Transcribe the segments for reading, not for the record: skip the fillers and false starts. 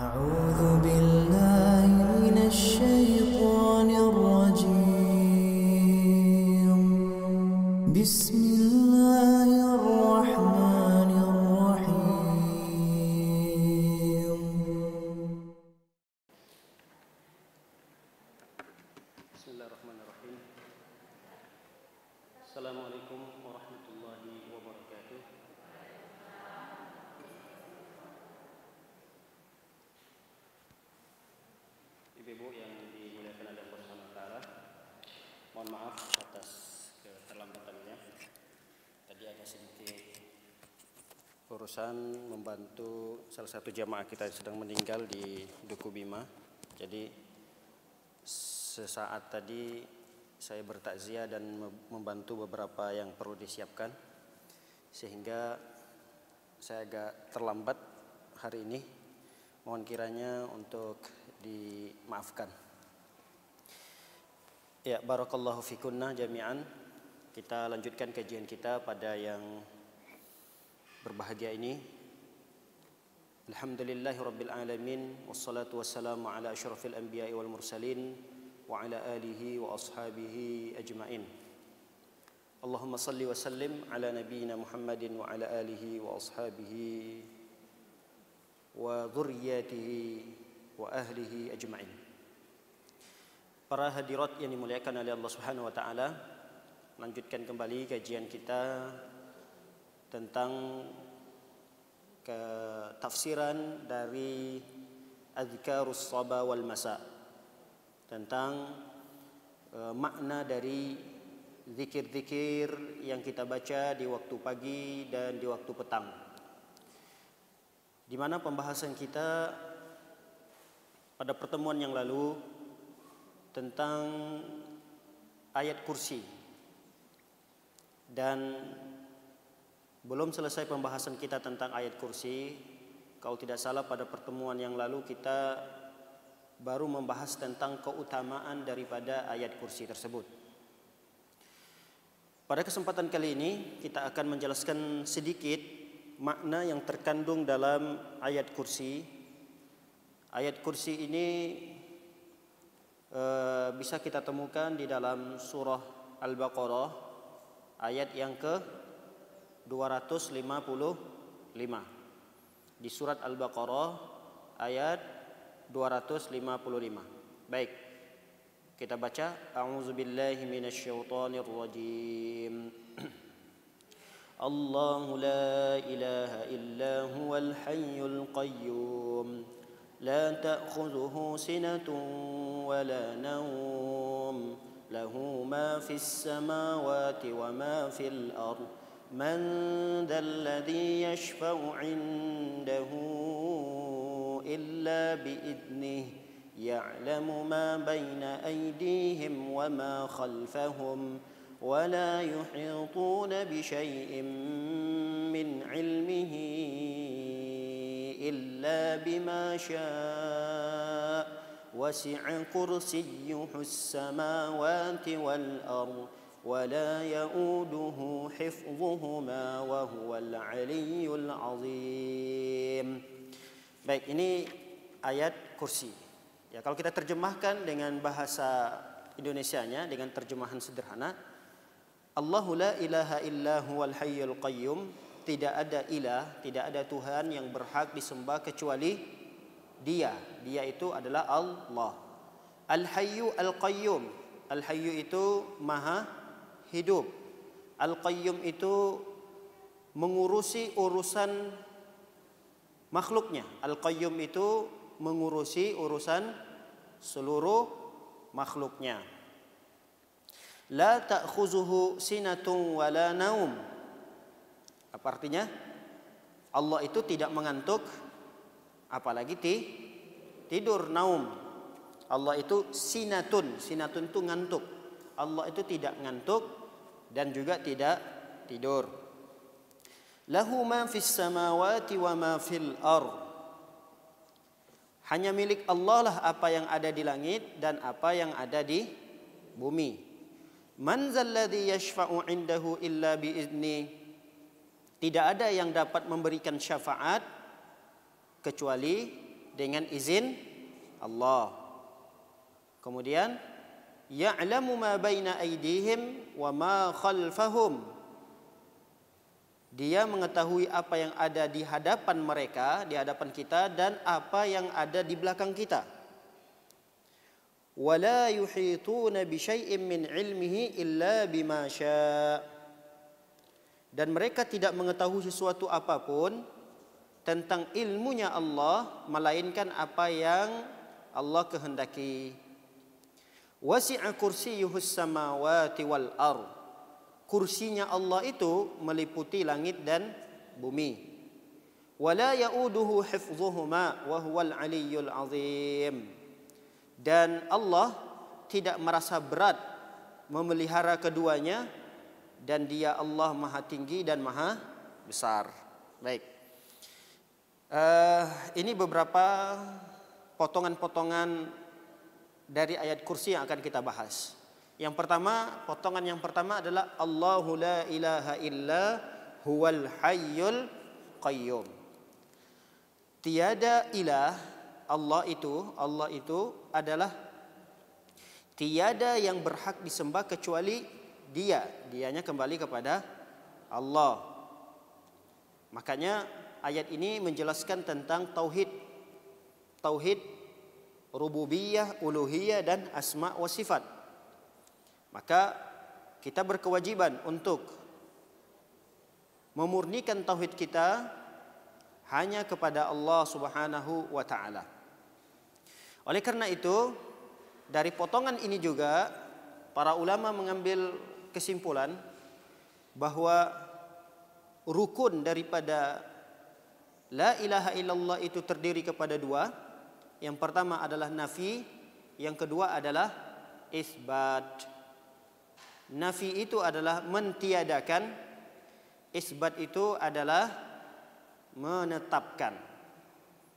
أعوذ بالله من الشيطان الرجيم بسم الله الرحمن الرحيم بسم الله الرحمن الرحيم السلام عليكم ورحمة الله وبركاته. Ibu-ibu yang dimuliakan oleh Allah Subhanahu wa taala, mohon maaf atas keterlambatannya. Tadi ada sedikit urusan membantu salah satu jamaah kita yang sedang meninggal di Duku Bima. Jadi sesaat tadi saya bertakziah dan membantu beberapa yang perlu disiapkan, sehingga saya agak terlambat hari ini. Mohon kiranya untuk dimaafkan. Ya, barakallahu fikunna jami'an. Kita lanjutkan kajian kita pada yang berbahagia ini. Alhamdulillahirabbil alamin, wassalatu wassalamu ala asyrafil anbiya'i wal mursalin wa ala alihi wa ashabihi ajma'in. Allahumma salli wa sallim ala nabiyyina Muhammadin wa ala alihi wa ashabihi wa dzurriyyatihi wa ahlihi ajma'in. Para hadirat yang dimuliakan oleh Allah Subhanahu wa taala, lanjutkan kembali kajian kita tentang tafsiran dari Adhkarus Shaba wal Masa, tentang makna dari zikir-zikir yang kita baca di waktu pagi dan di waktu petang, di mana pembahasan kita pada pertemuan yang lalu tentang ayat kursi, dan belum selesai pembahasan kita tentang ayat kursi. Kalau tidak salah pada pertemuan yang lalu kita baru membahas tentang keutamaan daripada ayat kursi tersebut. Pada kesempatan kali ini kita akan menjelaskan sedikit makna yang terkandung dalam ayat kursi. Ayat kursi ini bisa kita temukan di dalam surah Al-Baqarah ayat yang ke-255. Di surat Al-Baqarah ayat 255. Baik, kita baca. A'udzubillahi minasyaitonir rajim. Allahu la ilaha illa huwal hayyul qayyum لا تأخذه سنة ولا نوم له ما في السماوات وما في الأرض من ذا الذي يشفع عنده إلا بإذنه يعلم ما بين أيديهم وما خلفهم ولا يحيطون بشيء من علمه إلا بما شاء وسع كرسيه السماوات والأرض ولا يؤوده حفظهما وهو العلي العظيم. Baik, ini ayat kursi. Ya, kalau kita terjemahkan dengan bahasa Indonesianya, dengan terjemahan sederhana, Allahu la ilaha illa huwal hayyul qayyum. Tidak ada ilah, tidak ada Tuhan yang berhak disembah kecuali Dia. Dia itu adalah Allah. Al-Hayyu Al-Qayyum. Al-Hayyu itu maha hidup. Al-Qayyum itu mengurusi urusan makhluknya. Al-Qayyum itu mengurusi urusan seluruh makhluknya. La ta'khuzuhu sinatun wala naum. Apa artinya? Allah itu tidak mengantuk, apalagi tidur, naum. Allah itu sinatun. Sinatun itu ngantuk. Allah itu tidak ngantuk dan juga tidak tidur. Lahu ma fis samawati wa ma fil ardh. Hanya milik Allah lah apa yang ada di langit dan apa yang ada di bumi. Man zalladzi yashfa'u 'indahu illa bi izni. Tidak ada yang dapat memberikan syafaat kecuali dengan izin Allah. Kemudian ya'lamu ma baina aydihim wa ma khalfahum. Dia mengetahui apa yang ada di hadapan mereka, di hadapan kita, dan apa yang ada di belakang kita. Wala yuhituna bi syai'in min ilmihi illa bima syaa. Dan mereka tidak mengetahui sesuatu apapun tentang ilmunya Allah melainkan apa yang Allah kehendaki. Wasi'a kursiyyuhus samawati wal ardh. Kursinya Allah itu meliputi langit dan bumi. Wala ya'uduhu hifdhuhuma wa huwal aliyyul azim. Dan Allah tidak merasa berat memelihara keduanya, dan Dia Allah Maha Tinggi dan Maha Besar. Baik. Ini beberapa potongan-potongan dari ayat kursi yang akan kita bahas. Yang pertama, potongan yang pertama adalah Allahu la ilaha illa huwal hayyul qayyum. Tiada ilah, Allah itu adalah tiada yang berhak disembah kecuali Dia. Dianya kembali kepada Allah. Makanya ayat ini menjelaskan tentang tauhid. Tauhid rububiyah, uluhiyah, dan asma wa sifat. Maka kita berkewajiban untuk memurnikan tauhid kita hanya kepada Allah Subhanahu wa taala. Oleh karena itu, dari potongan ini juga para ulama mengambil kesimpulan bahwa rukun daripada la ilaha illallah itu terdiri kepada dua. Yang pertama adalah nafi, yang kedua adalah isbat. Nafi itu adalah mentiadakan, isbat itu adalah menetapkan.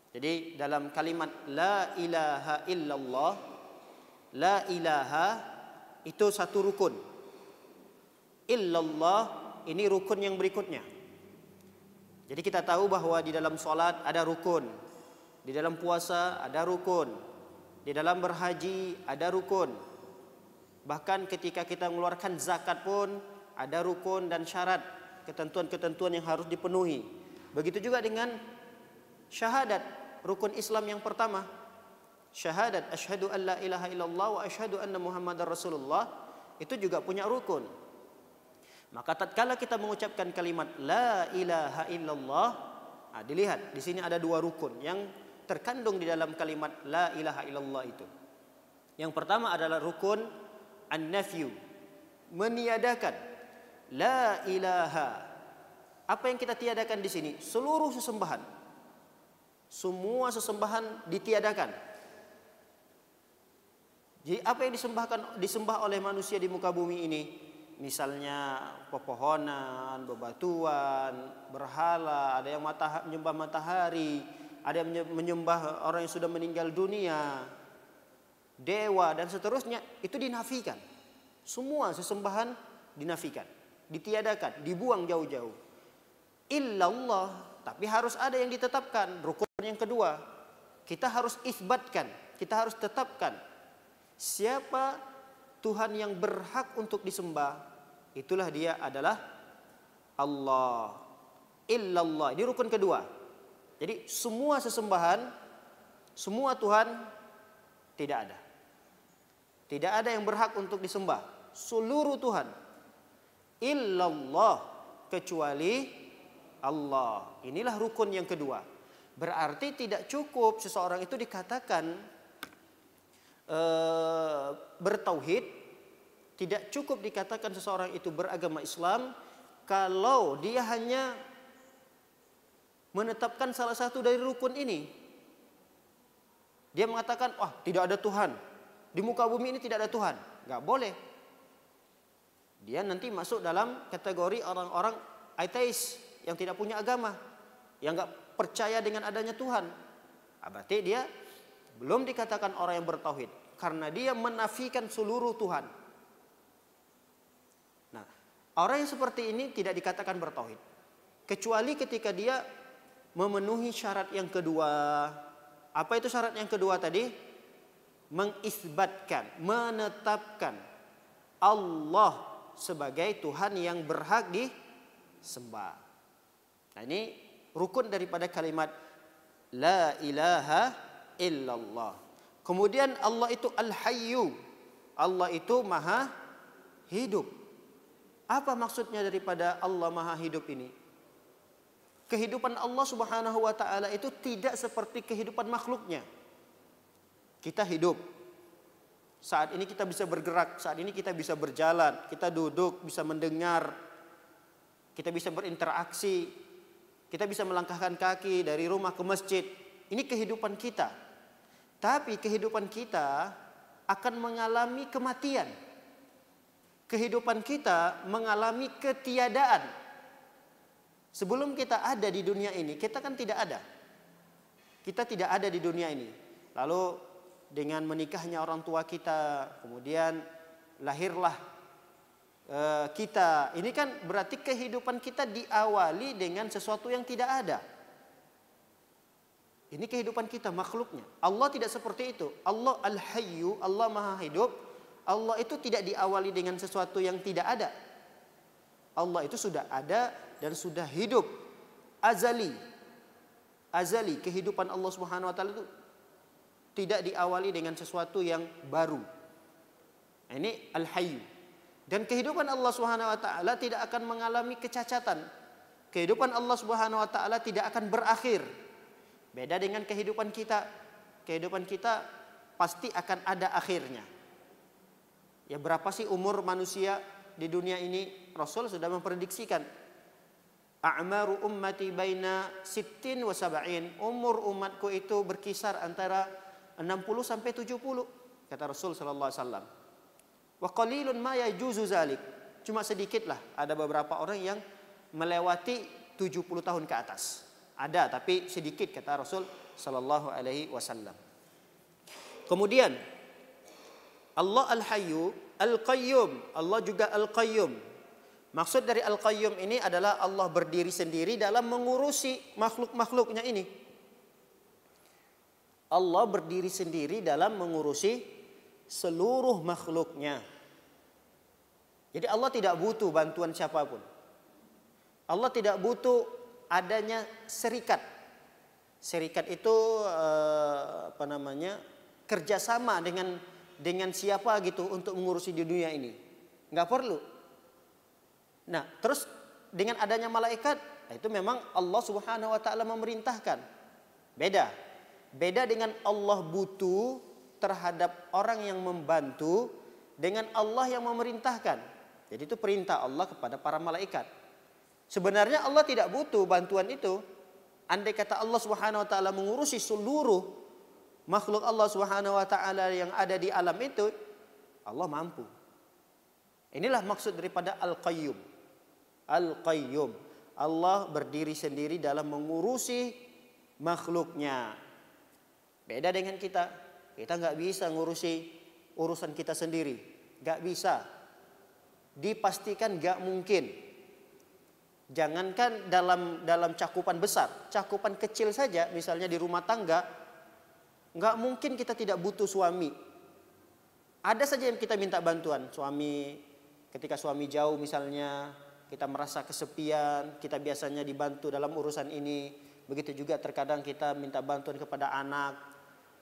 Jadi dalam kalimat la ilaha illallah, la ilaha itu satu rukun. Illallah ini rukun yang berikutnya. Jadi kita tahu bahwa di dalam sholat ada rukun, di dalam puasa ada rukun, di dalam berhaji ada rukun. Bahkan ketika kita mengeluarkan zakat pun ada rukun dan syarat, ketentuan-ketentuan yang harus dipenuhi. Begitu juga dengan syahadat, rukun Islam yang pertama. Syahadat, asyhadu an la ilaha illallah wa asyhadu anna Muhammadar Rasulullah, itu juga punya rukun. Maka tatkala kita mengucapkan kalimat la ilaha illallah, dilihat di sini ada dua rukun yang terkandung di dalam kalimat la ilaha illallah itu. Yang pertama adalah rukun an-nafyu, meniadakan. La ilaha. Apa yang kita tiadakan di sini? Seluruh sesembahan. Semua sesembahan ditiadakan. Jadi apa yang disembah oleh manusia di muka bumi ini? Misalnya pepohonan, bebatuan, berhala, ada yang menyembah matahari, ada yang menyembah orang yang sudah meninggal dunia, dewa, dan seterusnya. Itu dinafikan. Semua sesembahan dinafikan, ditiadakan, dibuang jauh-jauh. Illallah, tapi harus ada yang ditetapkan. Rukun yang kedua, kita harus isbatkan, kita harus tetapkan siapa Tuhan yang berhak untuk disembah. Itulah Dia adalah Allah. Illallah, ini rukun kedua. Jadi semua sesembahan, semua Tuhan tidak ada. Tidak ada yang berhak untuk disembah. Seluruh Tuhan. Illallah, kecuali Allah. Inilah rukun yang kedua. Berarti tidak cukup seseorang itu dikatakan bertauhid, tidak cukup dikatakan seseorang itu beragama Islam kalau dia hanya menetapkan salah satu dari rukun ini. Dia mengatakan, wah, tidak ada Tuhan. Di muka bumi ini tidak ada Tuhan. Nggak boleh. Dia nanti masuk dalam kategori orang-orang ateis yang tidak punya agama, yang nggak percaya dengan adanya Tuhan. Berarti dia belum dikatakan orang yang bertauhid, karena dia menafikan seluruh Tuhan. Nah, orang yang seperti ini tidak dikatakan bertauhid, kecuali ketika dia memenuhi syarat yang kedua, Apa itu syarat yang kedua tadi? Mengisbatkan, menetapkan Allah sebagai Tuhan yang berhak disembah. Nah, ini rukun daripada kalimat la ilaha illallah. Kemudian Allah itu Al-Hayyu. Allah itu maha hidup. Apa maksudnya daripada Allah maha hidup ini? Kehidupan Allah Subhanahu wa taala itu tidak seperti kehidupan makhluknya. Kita hidup. Saat ini kita bisa bergerak, saat ini kita bisa berjalan, kita duduk, bisa mendengar, kita bisa berinteraksi, kita bisa melangkahkan kaki dari rumah ke masjid. Ini kehidupan kita. Tapi kehidupan kita akan mengalami kematian. Kehidupan kita mengalami ketiadaan. Sebelum kita ada di dunia ini, kita kan tidak ada. Kita tidak ada di dunia ini. Lalu dengan menikahnya orang tua kita, kemudian lahirlah kita. Ini kan berarti kehidupan kita diawali dengan sesuatu yang tidak ada. Ini kehidupan kita, makhluknya. Allah tidak seperti itu. Allah Al-Hayyu, Allah maha hidup. Allah itu tidak diawali dengan sesuatu yang tidak ada. Allah itu sudah ada dan sudah hidup. Azali. Azali, kehidupan Allah Subhanahu wa taala itu tidak diawali dengan sesuatu yang baru. Ini Al-Hayyu. Dan kehidupan Allah Subhanahu wa taala tidak akan mengalami kecacatan. Kehidupan Allah Subhanahu wa taala tidak akan berakhir. Beda dengan kehidupan kita. Kehidupan kita pasti akan ada akhirnya. Ya, berapa sih umur manusia di dunia ini? Rasul sudah memprediksikan. A'maru ummati baina 60 wa 70. Umur umatku itu berkisar antara 60 sampai 70, kata Rasul sallallahu alaihi wasallam. Wa qalilun ma yajuzu zalik. Cuma sedikitlah ada beberapa orang yang melewati 70 tahun ke atas. Ada, tapi sedikit, kata Rasul sallallahu alaihi wasallam. Kemudian Allah Al-Hayyu, Al-Qayyum. Allah juga Al-Qayyum. Maksud dari Al-Qayyum ini adalah Allah berdiri sendiri dalam mengurusi makhluk-makhluknya ini. Allah berdiri sendiri dalam mengurusi seluruh makhluknya. Jadi Allah tidak butuh bantuan siapapun. Allah tidak butuh adanya serikat. Serikat itu kerjasama dengan siapa gitu untuk mengurusi di dunia ini. Nggak perlu. Nah, terus dengan adanya malaikat, itu memang Allah Subhanahu wa taala memerintahkan. Beda dengan Allah butuh terhadap orang yang membantu dengan Allah yang memerintahkan. Jadi itu perintah Allah kepada para malaikat. Sebenarnya Allah tidak butuh bantuan itu. Andai kata Allah Subhanahu wa taala mengurusi seluruh makhluk Allah Subhanahu wa taala yang ada di alam itu, Allah mampu. Inilah maksud daripada Al-Qayyum. Al-Qayyum. Allah berdiri sendiri dalam mengurusi makhluknya. Beda dengan kita. Kita nggak bisa ngurusi urusan kita sendiri. Nggak bisa. Dipastikan nggak mungkin. Jangankan dalam cakupan besar, cakupan kecil saja, misalnya di rumah tangga, nggak mungkin kita tidak butuh suami. Ada saja yang kita minta bantuan. Suami, ketika suami jauh misalnya, kita merasa kesepian, kita biasanya dibantu dalam urusan ini. Begitu juga terkadang kita minta bantuan kepada anak.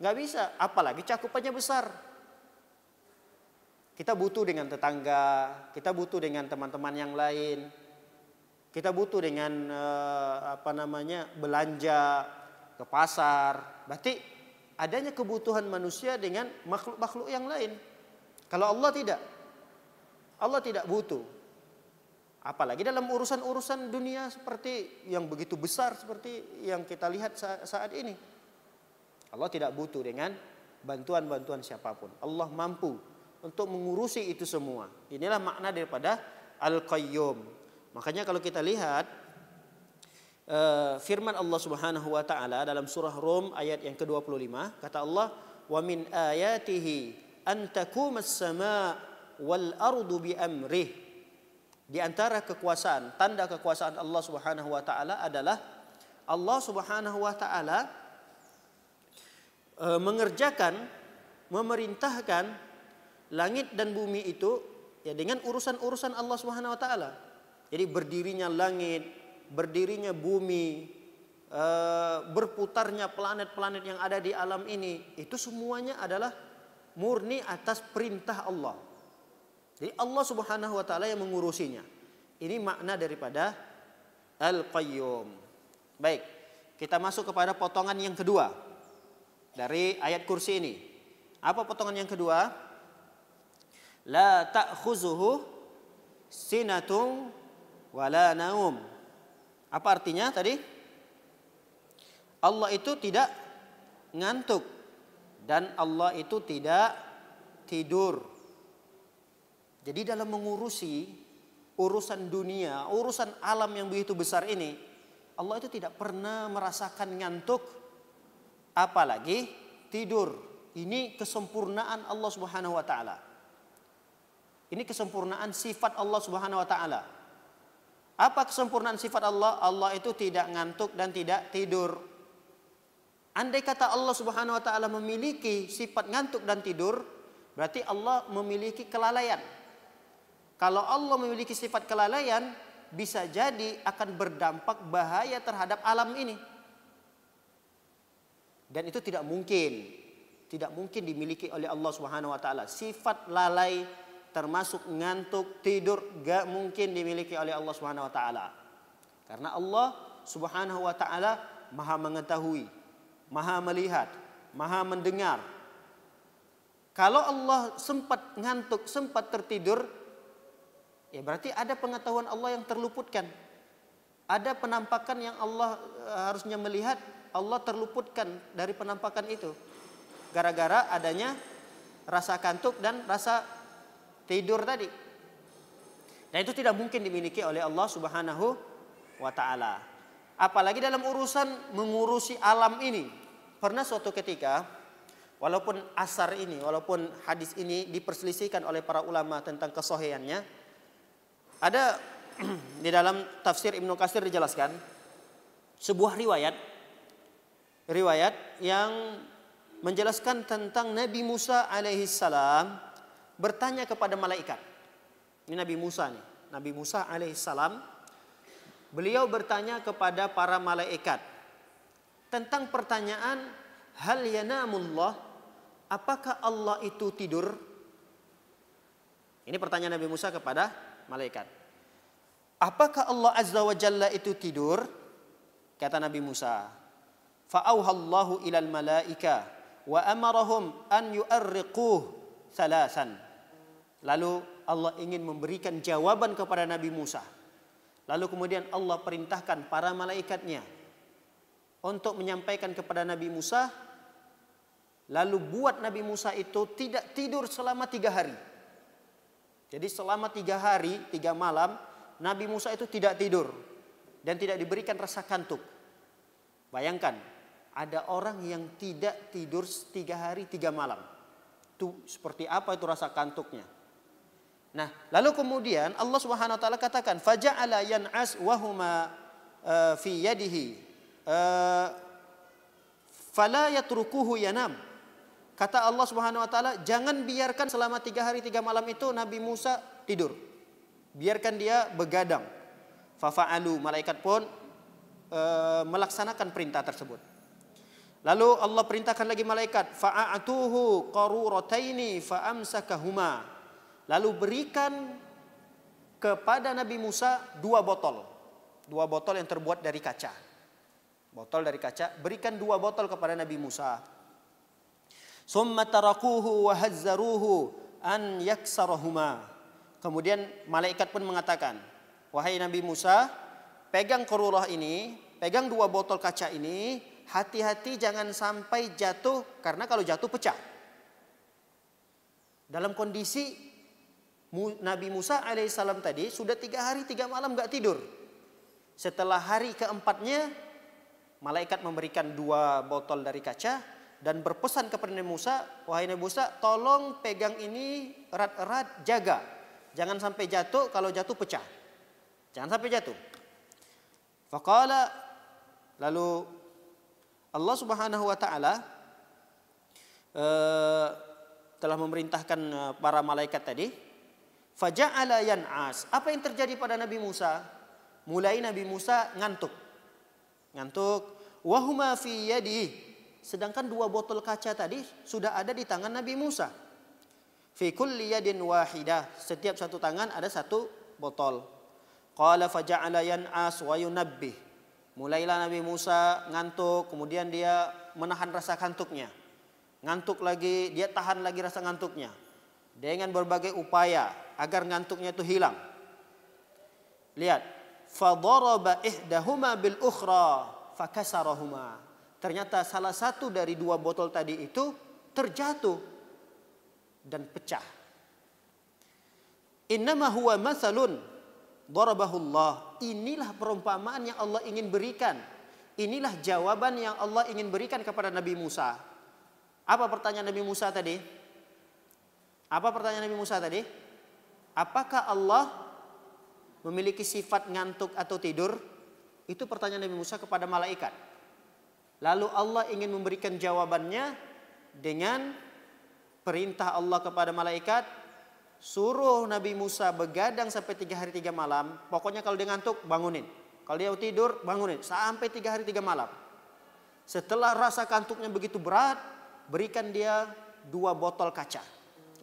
Nggak bisa, apalagi cakupannya besar. Kita butuh dengan tetangga, kita butuh dengan teman-teman yang lain. Kita butuh dengan belanja ke pasar. Berarti adanya kebutuhan manusia dengan makhluk-makhluk yang lain. Kalau Allah tidak. Allah tidak butuh. Apalagi dalam urusan-urusan dunia seperti yang begitu besar seperti yang kita lihat saat ini. Allah tidak butuh dengan bantuan-bantuan siapapun. Allah mampu untuk mengurusi itu semua. Inilah makna daripada Al-Qayyum. Makanya kalau kita lihat firman Allah Subhanahu wa taala dalam surah Rum ayat yang ke-25, kata Allah, "Wa min ayatihi an taqumas sama' wal ardu bi amrih." Di antara kekuasaan, tanda kekuasaan Allah Subhanahu wa taala adalah Allah Subhanahu wa taala mengerjakan, memerintahkan langit dan bumi itu ya dengan urusan-urusan Allah Subhanahu wa taala. Jadi berdirinya langit, berdirinya bumi, berputarnya planet-planet yang ada di alam ini, itu semuanya adalah murni atas perintah Allah. Jadi Allah Subhanahu wa taala yang mengurusinya. Ini makna daripada Al-Qayyum. Baik, kita masuk kepada potongan yang kedua dari ayat kursi ini. Apa potongan yang kedua? La ta'khuzuhu sinatun wala naum. Apa artinya tadi? Allah itu tidak ngantuk dan Allah itu tidak tidur. Jadi dalam mengurusi urusan dunia, urusan alam yang begitu besar ini, Allah itu tidak pernah merasakan ngantuk, apalagi tidur. Ini kesempurnaan Allah Subhanahu wa taala. Ini kesempurnaan sifat Allah Subhanahu wa taala. Apa kesempurnaan sifat Allah? Allah itu tidak ngantuk dan tidak tidur. Andai kata Allah Subhanahu wa taala memiliki sifat ngantuk dan tidur, berarti Allah memiliki kelalaian. Kalau Allah memiliki sifat kelalaian, bisa jadi akan berdampak bahaya terhadap alam ini. Dan itu tidak mungkin. Tidak mungkin dimiliki oleh Allah Subhanahu wa taala. Sifat lalai termasuk ngantuk, tidur, gak mungkin dimiliki oleh Allah Subhanahu wa taala. Karena Allah Subhanahu wa taala Maha mengetahui, Maha melihat, Maha mendengar. Kalau Allah sempat ngantuk, sempat tertidur, ya berarti ada pengetahuan Allah yang terluputkan. Ada penampakan yang Allah harusnya melihat, Allah terluputkan dari penampakan itu. Gara-gara adanya rasa kantuk dan rasa tidur tadi. Dan itu tidak mungkin dimiliki oleh Allah Subhanahu wa taala. Apalagi dalam urusan mengurusi alam ini. Pernah suatu ketika, walaupun asar ini, walaupun hadis ini diperselisihkan oleh para ulama tentang kesahihannya, ada di dalam tafsir Ibnu Katsir dijelaskan sebuah riwayat yang menjelaskan tentang Nabi Musa alaihissalam bertanya kepada malaikat. Ini Nabi Musa nih. Nabi Musa alaihissalam, beliau bertanya kepada para malaikat tentang pertanyaan hal yanamullah, apakah Allah itu tidur? Ini pertanyaan Nabi Musa kepada malaikat. Apakah Allah Azza wa Jalla itu tidur? Kata Nabi Musa, fa'auhallahu ilal malaika wa amarahum an yu'arriquh salasan. Lalu Allah ingin memberikan jawaban kepada Nabi Musa. Lalu kemudian Allah perintahkan para malaikatnya untuk menyampaikan kepada Nabi Musa. Lalu buat Nabi Musa itu tidak tidur selama 3 hari. Jadi selama 3 hari, 3 malam, Nabi Musa itu tidak tidur. Dan tidak diberikan rasa kantuk. Bayangkan, ada orang yang tidak tidur 3 hari, 3 malam. Itu seperti apa itu rasa kantuknya. Nah, lalu kemudian Allah Subhanahu wa taala katakan, faja'ala yan'as wa huma fi yadihi fala yatrukuhu yanam. Kata Allah Subhanahu wa taala, jangan biarkan selama 3 hari 3 malam itu Nabi Musa tidur. Biarkan dia begadang. Fafa'alu, malaikat pun melaksanakan perintah tersebut. Lalu Allah perintahkan lagi malaikat, fa'atuhu qarurataini fa'amsakahuma. Lalu berikan kepada Nabi Musa 2 botol. 2 botol yang terbuat dari kaca. Botol dari kaca, berikan 2 botol kepada Nabi Musa. Summa tarakuhu wa hazzaruhu an yaksarahuma. Kemudian malaikat pun mengatakan, wahai Nabi Musa, pegang qarurah ini, pegang 2 botol kaca ini, hati-hati jangan sampai jatuh, karena kalau jatuh pecah. Dalam kondisi Nabi Musa alaihissalam tadi sudah 3 hari 3 malam gak tidur. Setelah hari keempatnya, malaikat memberikan 2 botol dari kaca dan berpesan kepada Nabi Musa, wahai Nabi Musa, tolong pegang ini erat-erat, jaga. Jangan sampai jatuh, kalau jatuh pecah. Jangan sampai jatuh. Faqala, lalu Allah Subhanahu wa taala telah memerintahkan para malaikat tadi. Faja'ala yan'as. Apa yang terjadi pada Nabi Musa? Mulai Nabi Musa ngantuk. Wahuma fi yadi. Sedangkan 2 botol kaca tadi sudah ada di tangan Nabi Musa. Fi kulli yadin wahidah. Setiap satu tangan ada 1 botol. Qala faja'ala yan'as wa yunabbih. Mulailah Nabi Musa ngantuk, kemudian dia menahan rasa kantuknya. Ngantuk lagi, dia tahan lagi rasa ngantuknya. Dengan berbagai upaya agar ngantuknya itu hilang. Lihat, fadaraba ihdahuma bil ukhra fakasarahuma. Ternyata salah satu dari 2 botol tadi itu terjatuh dan pecah. Innama huwa mathalun darabahu Allah. Inilah perumpamaan yang Allah ingin berikan. Inilah jawaban yang Allah ingin berikan kepada Nabi Musa. Apa pertanyaan Nabi Musa tadi? Apakah Allah memiliki sifat ngantuk atau tidur? Itu pertanyaan Nabi Musa kepada malaikat. Lalu Allah ingin memberikan jawabannya dengan perintah Allah kepada malaikat, suruh Nabi Musa begadang sampai 3 hari 3 malam. Pokoknya kalau dia ngantuk, bangunin. Kalau dia tidur, bangunin. Sampai 3 hari 3 malam. Setelah rasa kantuknya begitu berat, berikan dia 2 botol kaca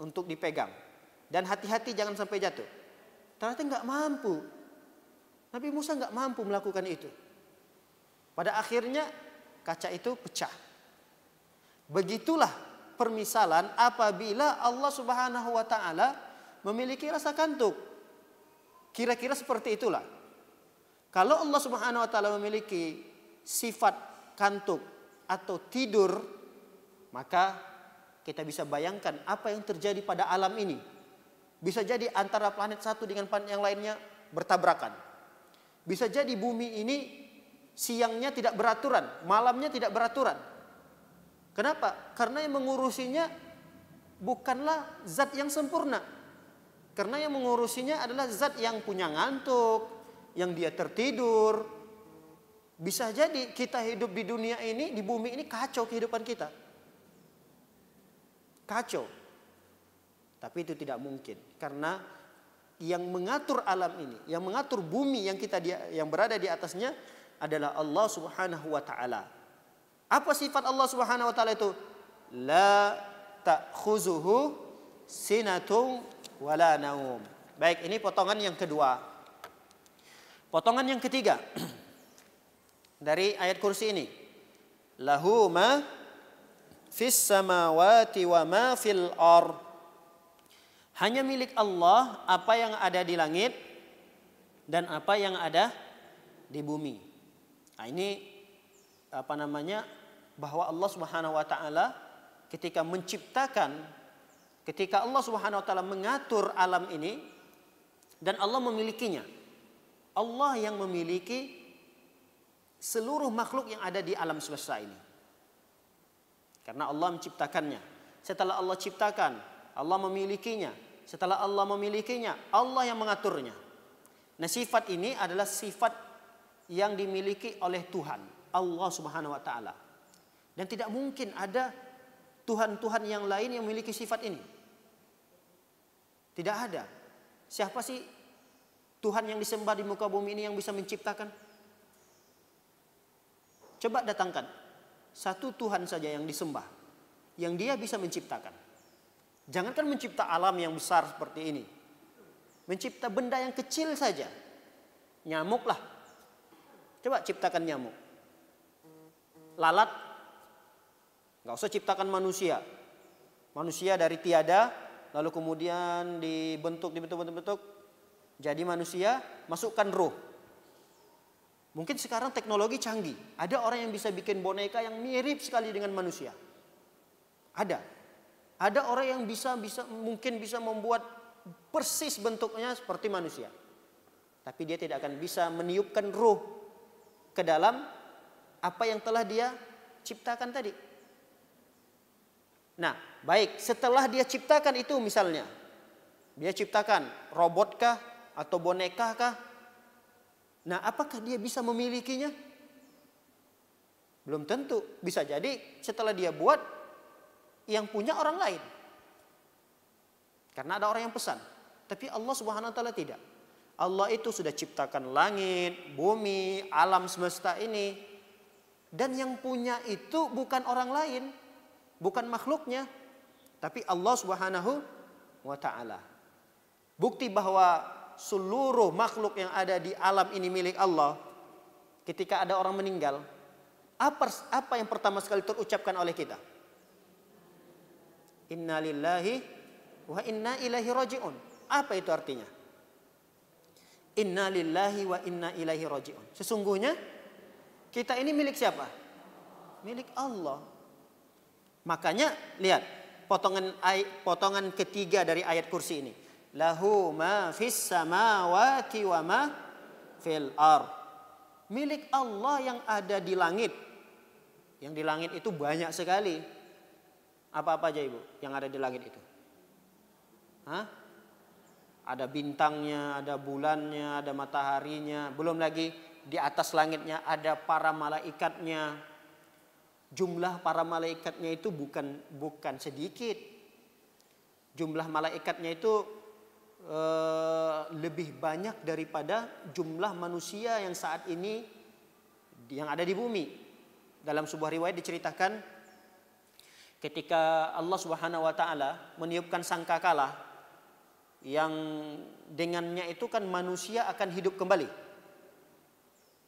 untuk dipegang. Dan hati-hati jangan sampai jatuh. Ternyata nggak mampu. Nabi Musa nggak mampu melakukan itu. Pada akhirnya kaca itu pecah. Begitulah permisalan apabila Allah Subhanahu wa taala memiliki rasa kantuk. Kira-kira seperti itulah. Kalau Allah Subhanahu wa taala memiliki sifat kantuk atau tidur, maka kita bisa bayangkan apa yang terjadi pada alam ini. Bisa jadi antara planet satu dengan planet yang lainnya bertabrakan. Bisa jadi bumi ini siangnya tidak beraturan, malamnya tidak beraturan. Kenapa? Karena yang mengurusinya bukanlah zat yang sempurna. Karena yang mengurusinya adalah zat yang punya ngantuk, yang dia tertidur. Bisa jadi kita hidup di dunia ini, di bumi ini kacau kehidupan kita. Kacau. Tapi itu tidak mungkin. Karena yang mengatur alam ini, yang mengatur bumi yang berada di atasnya adalah Allah Subhanahu wa taala. Apa sifat Allah Subhanahu wa taala itu? La ta'khuzuhu sinatun wala naum. Baik, ini potongan yang kedua. Potongan yang ketiga dari ayat kursi ini. Lahu ma fis samawati wa ma fil ardh. Hanya milik Allah apa yang ada di langit dan apa yang ada di bumi. Nah, ini bahwa Allah Subhanahu wa taala ketika Allah Subhanahu wa taala mengatur alam ini dan Allah memilikinya. Allah yang memiliki seluruh makhluk yang ada di alam semesta ini. Karena Allah menciptakannya. Setelah Allah ciptakan, Allah memilikinya. Setelah Allah memilikinya, Allah yang mengaturnya. Nah, sifat ini adalah sifat yang dimiliki oleh Tuhan, Allah Subhanahu wa taala. Dan tidak mungkin ada Tuhan-Tuhan yang lain yang memiliki sifat ini. Tidak ada. Siapa sih Tuhan yang disembah di muka bumi ini yang bisa menciptakan? Coba datangkan satu Tuhan saja yang disembah, yang dia bisa menciptakan. Jangankan mencipta alam yang besar seperti ini. Mencipta benda yang kecil saja. Nyamuk lah. Coba ciptakan nyamuk. Lalat. Gak usah ciptakan manusia. Manusia dari tiada. Lalu kemudian dibentuk. Jadi manusia, masukkan ruh. Mungkin sekarang teknologi canggih. Ada orang yang bisa bikin boneka yang mirip sekali dengan manusia. Ada. Ada orang yang mungkin bisa membuat persis bentuknya seperti manusia. Tapi dia tidak akan bisa meniupkan ruh ke dalam apa yang telah dia ciptakan tadi. Nah, baik, setelah dia ciptakan itu misalnya, dia ciptakan robotkah atau bonekakah? Nah, apakah dia bisa memilikinya? Belum tentu. Bisa jadi setelah dia buat, yang punya orang lain. Karena ada orang yang pesan. Tapi Allah Subhanahu wa taala tidak. Allah itu sudah ciptakan langit, bumi, alam semesta ini. Dan yang punya itu bukan orang lain, bukan makhluknya, tapi Allah Subhanahu wa taala. Bukti bahwa seluruh makhluk yang ada di alam ini milik Allah. Ketika ada orang meninggal, apa yang pertama sekali terucapkan oleh kita? Inna lillahi wa inna ilaihi raji'un. Apa itu artinya? Inna lillahi wa inna ilaihi raji'un. Sesungguhnya kita ini milik siapa? Milik Allah. Makanya lihat potongan ketiga dari ayat kursi ini. Lahu ma fis samawati wa ma fil ardh. Milik Allah yang ada di langit. Yang di langit itu banyak sekali. Apa-apa aja Ibu yang ada di langit itu? Hah? Ada bintangnya, ada bulannya, ada mataharinya. Belum lagi di atas langitnya ada para malaikatnya. Jumlah para malaikatnya itu bukan sedikit. Jumlah malaikatnya itu lebih banyak daripada jumlah manusia yang saat ini yang ada di bumi. Dalam sebuah riwayat diceritakan ketika Allah Subhanahu wa taala meniupkan sangkakala yang dengannya itu kan manusia akan hidup kembali.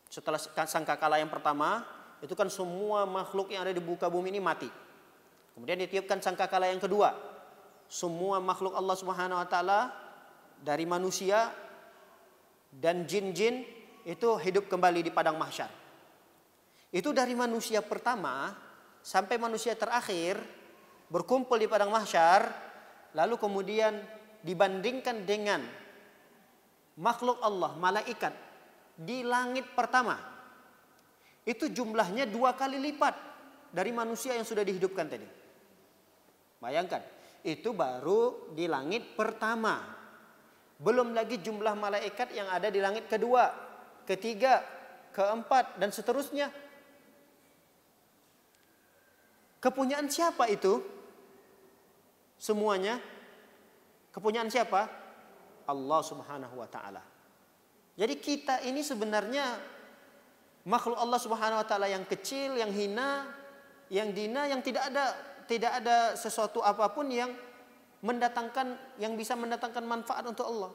Setelah sangkakala yang pertama, itu kan semua makhluk yang ada di muka bumi ini mati. Kemudian ditiupkan sangkakala yang kedua. Semua makhluk Allah Subhanahu wa taala dari manusia dan jin-jin itu hidup kembali di padang mahsyar. Itu dari manusia pertama sampai manusia terakhir berkumpul di padang mahsyar, lalu kemudian dibandingkan dengan makhluk Allah, malaikat di langit pertama. Itu jumlahnya 2 kali lipat dari manusia yang sudah dihidupkan tadi. Bayangkan, itu baru di langit pertama. Belum lagi jumlah malaikat yang ada di langit kedua, ketiga, keempat, dan seterusnya. Kepunyaan siapa itu? Semuanya kepunyaan siapa? Allah Subhanahu wa taala. Jadi kita ini sebenarnya makhluk Allah Subhanahu wa taala yang kecil, yang hina, yang dina, yang tidak ada sesuatu apapun yang bisa mendatangkan manfaat untuk Allah.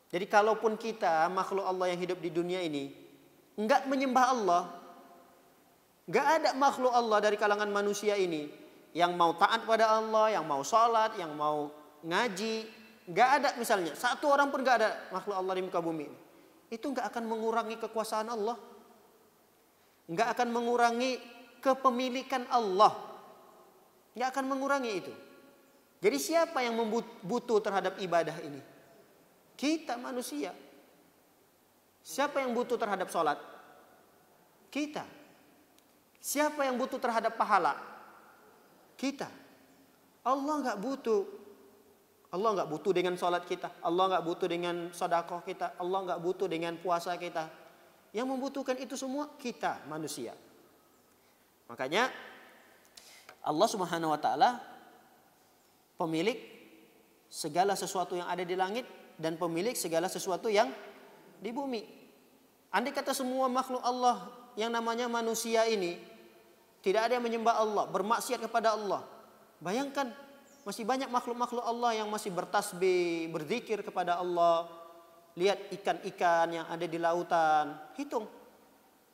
Jadi kalaupun kita makhluk Allah yang hidup di dunia ini enggak menyembah Allah, enggak ada makhluk Allah dari kalangan manusia ini yang mau taat pada Allah, yang mau sholat, yang mau ngaji, enggak ada misalnya. Satu orang pun enggak ada makhluk Allah di muka bumi ini. Itu enggak akan mengurangi kekuasaan Allah. Enggak akan mengurangi kepemilikan Allah. Enggak akan mengurangi itu. Jadi siapa yang butuh terhadap ibadah ini? Kita manusia. Siapa yang butuh terhadap sholat? Kita. Siapa yang butuh terhadap pahala? Kita. Allah enggak butuh. Allah enggak butuh dengan sholat kita. Allah enggak butuh dengan sedekah kita. Allah enggak butuh dengan puasa kita. Yang membutuhkan itu semua kita manusia. Makanya Allah Subhanahu wa taala pemilik segala sesuatu yang ada di langit dan pemilik segala sesuatu yang di bumi. Andai kata semua makhluk Allah yang namanya manusia ini tidak ada yang menyembah Allah, bermaksiat kepada Allah. Bayangkan masih banyak makhluk-makhluk Allah yang masih bertasbih, berzikir kepada Allah. Lihat ikan-ikan yang ada di lautan, hitung.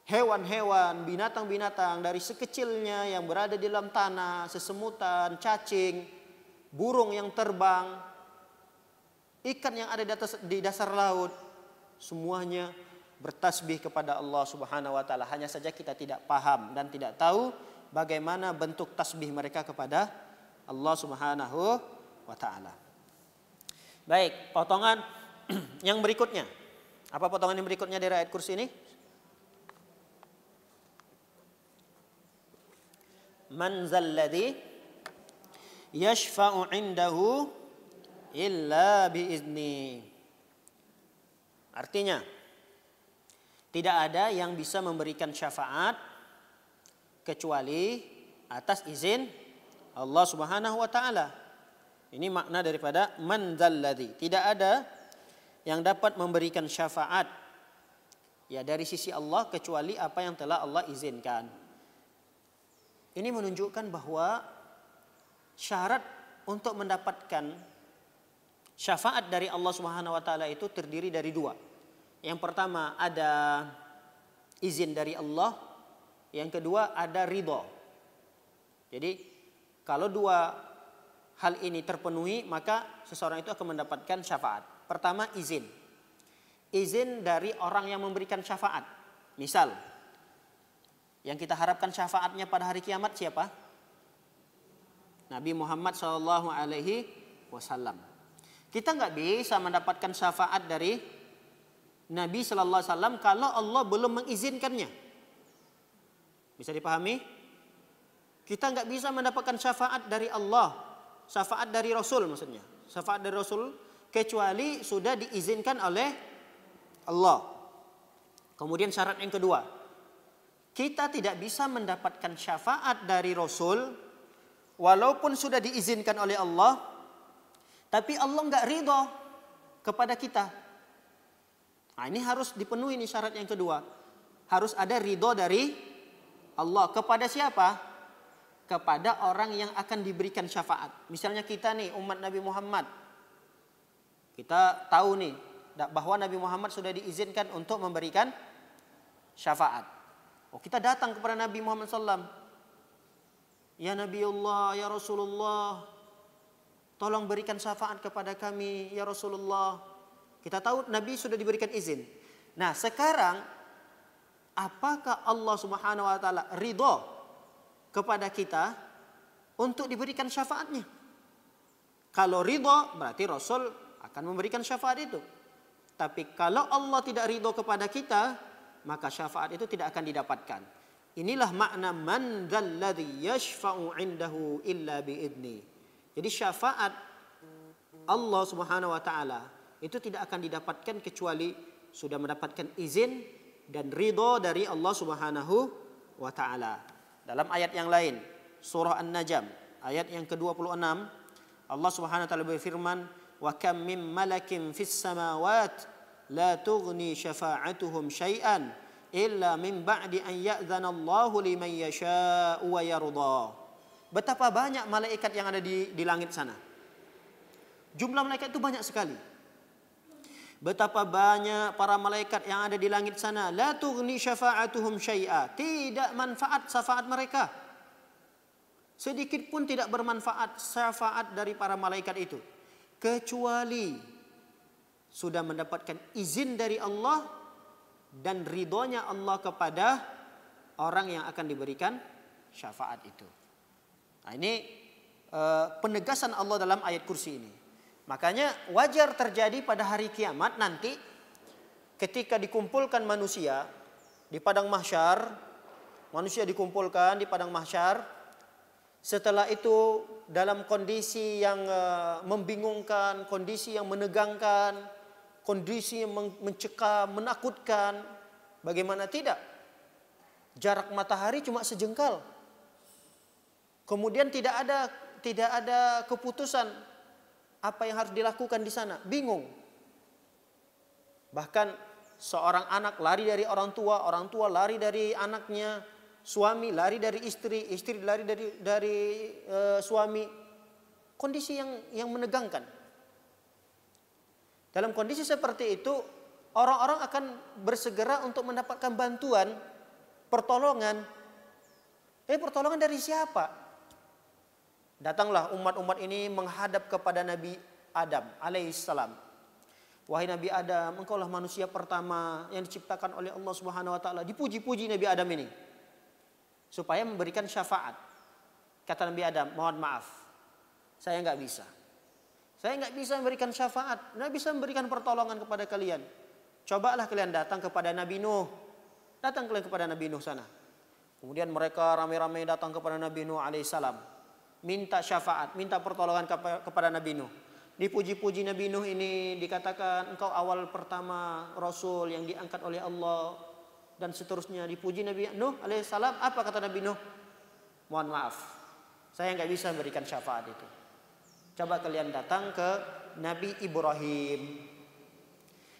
Hewan-hewan, binatang-binatang dari sekecilnya yang berada di dalam tanah, sesemutan, cacing, burung yang terbang, ikan yang ada di dasar laut, semuanya bertasbih kepada Allah Subhanahu wa taala. Hanya saja kita tidak paham dan tidak tahu bagaimana bentuk tasbih mereka kepada Allah Subhanahu wa taala. Baik, potongan yang berikutnya. Apa potongan yang berikutnya dari ayat kursi ini? Man zalladzi yashfa'u 'indahu illa biizni. Artinya, tidak ada yang bisa memberikan syafaat kecuali atas izin Allah Subhanahu wa taala. Ini makna daripada man dzalladzi. Tidak ada yang dapat memberikan syafaat ya dari sisi Allah kecuali apa yang telah Allah izinkan. Ini menunjukkan bahwa syarat untuk mendapatkan syafaat dari Allah Subhanahu wa taala itu terdiri dari dua. Yang pertama ada izin dari Allah, yang kedua ada ridho. Jadi kalau dua hal ini terpenuhi maka seseorang itu akan mendapatkan syafaat. Pertama izin. Izin dari orang yang memberikan syafaat. Misal yang kita harapkan syafaatnya pada hari kiamat siapa? Nabi Muhammad SAW. Kita nggak bisa mendapatkan syafaat dari Nabi SAW kalau Allah belum mengizinkannya. Bisa dipahami? Kita nggak bisa mendapatkan syafaat dari Allah, syafaat dari Rasul maksudnya, syafaat dari Rasul kecuali sudah diizinkan oleh Allah. Kemudian syarat yang kedua, kita tidak bisa mendapatkan syafaat dari Rasul walaupun sudah diizinkan oleh Allah, tapi Allah nggak ridho kepada kita. Nah ini harus dipenuhi nih syarat yang kedua. Harus ada ridho dari Allah. Kepada siapa? Kepada orang yang akan diberikan syafaat. Misalnya kita nih umat Nabi Muhammad. Kita tahu nih bahwa Nabi Muhammad sudah diizinkan untuk memberikan syafaat. Oh kita datang kepada Nabi Muhammad SAW. Ya Nabiullah, ya Rasulullah, tolong berikan syafaat kepada kami, ya Rasulullah. Kita tahu Nabi sudah diberikan izin. Nah sekarang, apakah Allah Subhanahu wa taala ridho kepada kita untuk diberikan syafaatnya? Kalau ridho berarti Rasul akan memberikan syafaat itu. Tapi kalau Allah tidak ridho kepada kita, maka syafaat itu tidak akan didapatkan. Inilah makna man dzalladzi yashfa'u 'indahu illa biidni. Jadi syafaat Allah Subhanahu wa taala itu tidak akan didapatkan kecuali sudah mendapatkan izin dan ridho dari Allah Subhanahu wa taala. Dalam ayat yang lain, surah An-Najm, ayat yang ke-26, Allah Subhanahu wa taala berfirman, "Wa kam min malakin fis samawati la tughni syafa'atuhum syai'an illa min ba'di an ya'dzana Allahu liman yasha'u wa yarda." Betapa banyak malaikat yang ada di langit sana. Jumlah malaikat itu banyak sekali. Betapa banyak para malaikat yang ada di langit sana. La tughni syafa'atuhum syai'a. Tidak manfaat syafaat mereka. Sedikit pun tidak bermanfaat syafaat dari para malaikat itu. Kecuali sudah mendapatkan izin dari Allah dan ridhonya Allah kepada orang yang akan diberikan syafaat itu. Nah ini penegasan Allah dalam ayat kursi ini. Makanya wajar terjadi pada hari kiamat nanti ketika dikumpulkan manusia di padang mahsyar, manusia dikumpulkan di padang mahsyar. Setelah itu dalam kondisi yang membingungkan, kondisi yang menegangkan, kondisi yang mencekam, menakutkan. Bagaimana tidak? Jarak matahari cuma sejengkal. Kemudian tidak ada keputusan apa yang harus dilakukan di sana, bingung. Bahkan seorang anak lari dari orang tua lari dari anaknya, suami lari dari istri lari dari suami. Kondisi yang menegangkan. Dalam kondisi seperti itu, orang-orang akan bersegera untuk mendapatkan bantuan, pertolongan. Pertolongan dari siapa? Datanglah umat-umat ini menghadap kepada Nabi Adam alaihissalam. Wahai Nabi Adam, engkaulah manusia pertama yang diciptakan oleh Allah Subhanahu wa taala. Dipuji-puji Nabi Adam ini supaya memberikan syafaat. Kata Nabi Adam, mohon maaf, saya nggak bisa. Saya nggak bisa memberikan syafaat, nggak bisa memberikan pertolongan kepada kalian. Cobalah kalian datang kepada Nabi Nuh. Datang kalian kepada Nabi Nuh sana. Kemudian mereka ramai-ramai datang kepada Nabi Nuh alaihissalam. Minta syafaat, minta pertolongan kepada Nabi Nuh. Dipuji-puji Nabi Nuh ini, dikatakan engkau awal pertama Rasul yang diangkat oleh Allah. Dan seterusnya dipuji Nabi Nuh alaihissalam. Apa kata Nabi Nuh? Mohon maaf, Saya nggak bisa memberikan syafaat itu. Coba kalian datang ke Nabi Ibrahim.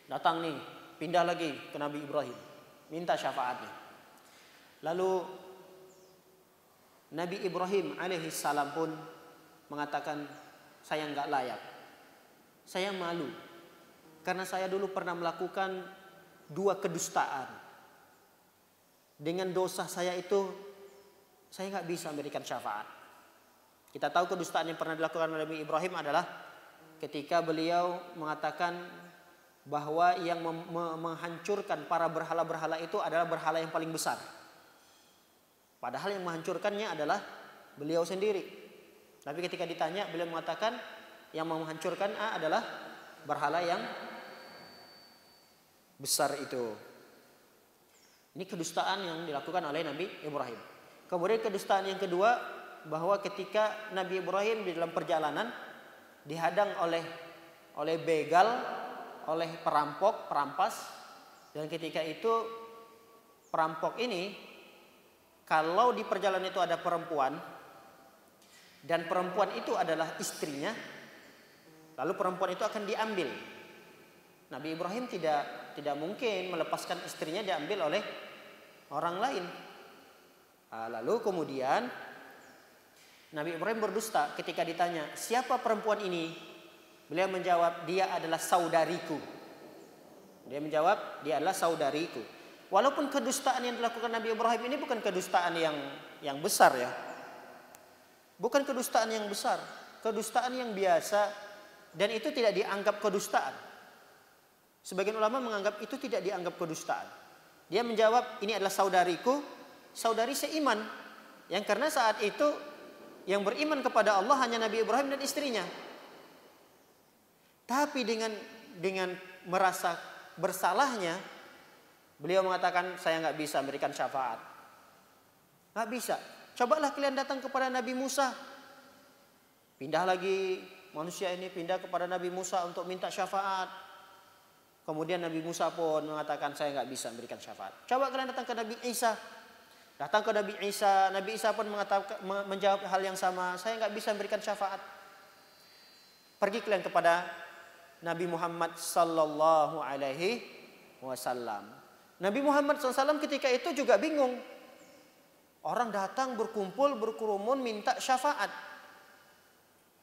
Datang nih, pindah lagi ke Nabi Ibrahim. Minta syafaatnya. Lalu Nabi Ibrahim alaihissalam pun mengatakan, saya nggak layak. Saya malu. Karena saya dulu pernah melakukan 2 kedustaan. Dengan dosa saya itu, saya nggak bisa memberikan syafaat. Kita tahu kedustaan yang pernah dilakukan oleh Nabi Ibrahim adalah ketika beliau mengatakan bahwa yang menghancurkan para berhala-berhala itu adalah berhala yang paling besar. Padahal yang menghancurkannya adalah beliau sendiri. Tapi ketika ditanya, beliau mengatakan yang menghancurkan adalah berhala yang besar itu. Ini kedustaan yang dilakukan oleh Nabi Ibrahim. Kemudian kedustaan yang kedua, bahwa ketika Nabi Ibrahim di dalam perjalanan dihadang oleh begal, oleh perampas, dan ketika itu perampok ini, kalau di perjalanan itu ada perempuan dan perempuan itu adalah istrinya, lalu perempuan itu akan diambil. Nabi Ibrahim tidak mungkin melepaskan istrinya diambil oleh orang lain. Lalu kemudian Nabi Ibrahim berdusta ketika ditanya, siapa perempuan ini? Beliau menjawab, dia adalah saudariku. Dia menjawab, dia adalah saudariku. Walaupun kedustaan yang dilakukan Nabi Ibrahim ini bukan kedustaan yang besar ya. Bukan kedustaan yang besar, kedustaan yang biasa, dan itu tidak dianggap kedustaan. Sebagian ulama menganggap itu tidak dianggap kedustaan. Dia menjawab, ini adalah saudariku, saudari seiman. Yang karena saat itu yang beriman kepada Allah hanya Nabi Ibrahim dan istrinya. Tapi dengan merasa bersalahnya, beliau mengatakan, saya nggak bisa memberikan syafaat. Nggak bisa. Cobalah kalian datang kepada Nabi Musa. Pindah lagi manusia ini pindah kepada Nabi Musa untuk minta syafaat. Kemudian Nabi Musa pun mengatakan, saya nggak bisa memberikan syafaat. Coba kalian datang ke Nabi Isa. Datang ke Nabi Isa pun menjawab hal yang sama, saya nggak bisa memberikan syafaat. Pergi kalian kepada Nabi Muhammad sallallahu alaihi wasallam. Nabi Muhammad SAW ketika itu juga bingung. Orang datang berkumpul berkerumun minta syafaat.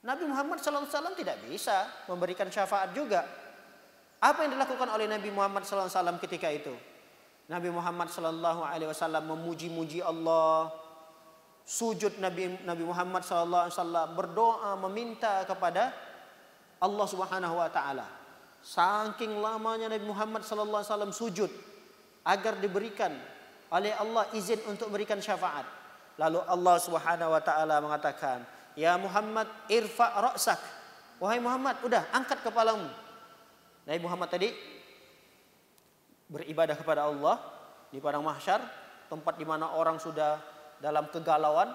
Nabi Muhammad SAW tidak bisa memberikan syafaat juga. Apa yang dilakukan oleh Nabi Muhammad SAW ketika itu? Nabi Muhammad sallallahu alaihi wasallam memuji-muji Allah, sujud Nabi Muhammad sallallahu alaihi wasallam, berdoa meminta kepada Allah Subhanahu wa taala. Saking lamanya Nabi Muhammad sallallahu alaihi wasallam sujud agar diberikan oleh Allah izin untuk memberikan syafaat. Lalu Allah Subhanahu wa taala mengatakan, "Ya Muhammad, irfa' ra'sak." Wahai Muhammad, udah angkat kepalamu. Nabi Muhammad tadi beribadah kepada Allah di padang mahsyar, tempat di mana orang sudah dalam kegalauan.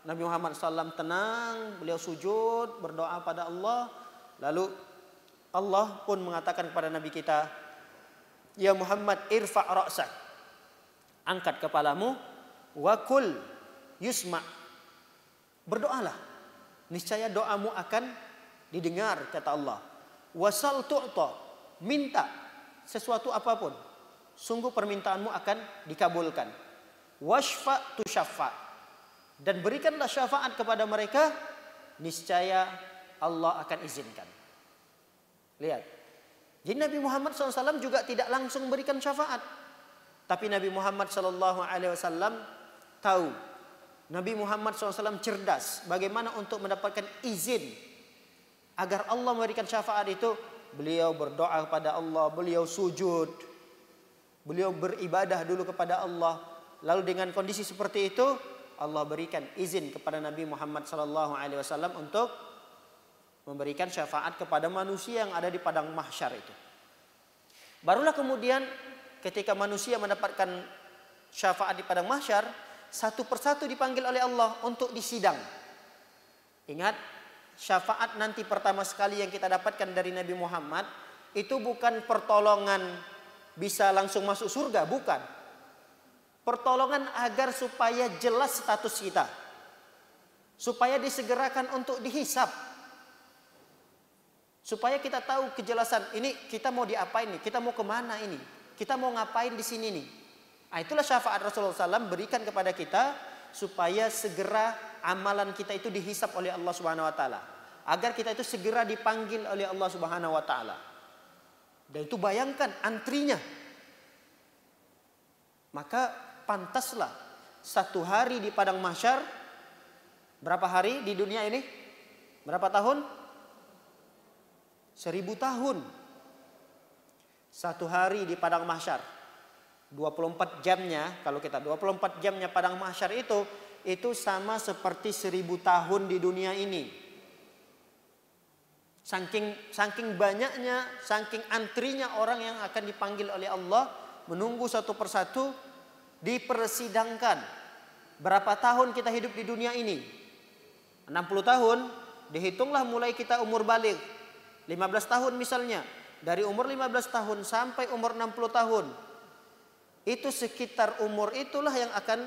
Nabi Muhammad SAW tenang, beliau sujud berdoa pada Allah. Lalu Allah pun mengatakan kepada Nabi kita, "Ya Muhammad, irfa' ra'sak." Angkat kepalamu, wa kul yusma'. Berdoalah, niscaya doamu akan didengar, kata Allah. Wasal tu'ta, minta sesuatu apapun, sungguh permintaanmu akan dikabulkan. Washfa tushaffa, dan berikanlah syafaat kepada mereka, niscaya Allah akan izinkan. Lihat, jadi Nabi Muhammad SAW juga tidak langsung memberikan syafaat, tapi Nabi Muhammad SAW tahu. Nabi Muhammad SAW cerdas bagaimana untuk mendapatkan izin agar Allah memberikan syafaat itu. Beliau berdoa kepada Allah, beliau sujud, beliau beribadah dulu kepada Allah. Lalu dengan kondisi seperti itu, Allah berikan izin kepada Nabi Muhammad SAW untuk memberikan syafaat kepada manusia yang ada di padang mahsyar itu. Barulah kemudian ketika manusia mendapatkan syafaat di padang mahsyar, satu persatu dipanggil oleh Allah untuk disidang. Ingat, syafaat nanti pertama sekali yang kita dapatkan dari Nabi Muhammad itu bukan pertolongan bisa langsung masuk surga, bukan. Pertolongan agar supaya jelas status kita. supaya disegerakan untuk dihisap. Supaya kita tahu kejelasan, ini kita mau diapain nih, kita mau kemana ini, kita mau ngapain di sini nih. Nah, itulah syafaat Rasulullah SAW berikan kepada kita supaya segera amalan kita itu dihisap oleh Allah Subhanahu Wa Taala, agar kita itu segera dipanggil oleh Allah Subhanahu Wa Taala. Dan itu bayangkan antrinya. Maka pantaslah satu hari di padang mahsyar, berapa hari di dunia ini? Berapa tahun? 1000 tahun. Satu hari di padang mahsyar. 24 jamnya, kalau kita 24 jamnya padang mahsyar itu sama seperti 1000 tahun di dunia ini. Saking banyaknya, saking antrinya orang yang akan dipanggil oleh Allah, menunggu satu persatu dipersidangkan. Berapa tahun kita hidup di dunia ini? 60 tahun, dihitunglah mulai kita umur baligh. 15 tahun misalnya, dari umur 15 tahun sampai umur 60 tahun. Itu sekitar umur itulah yang akan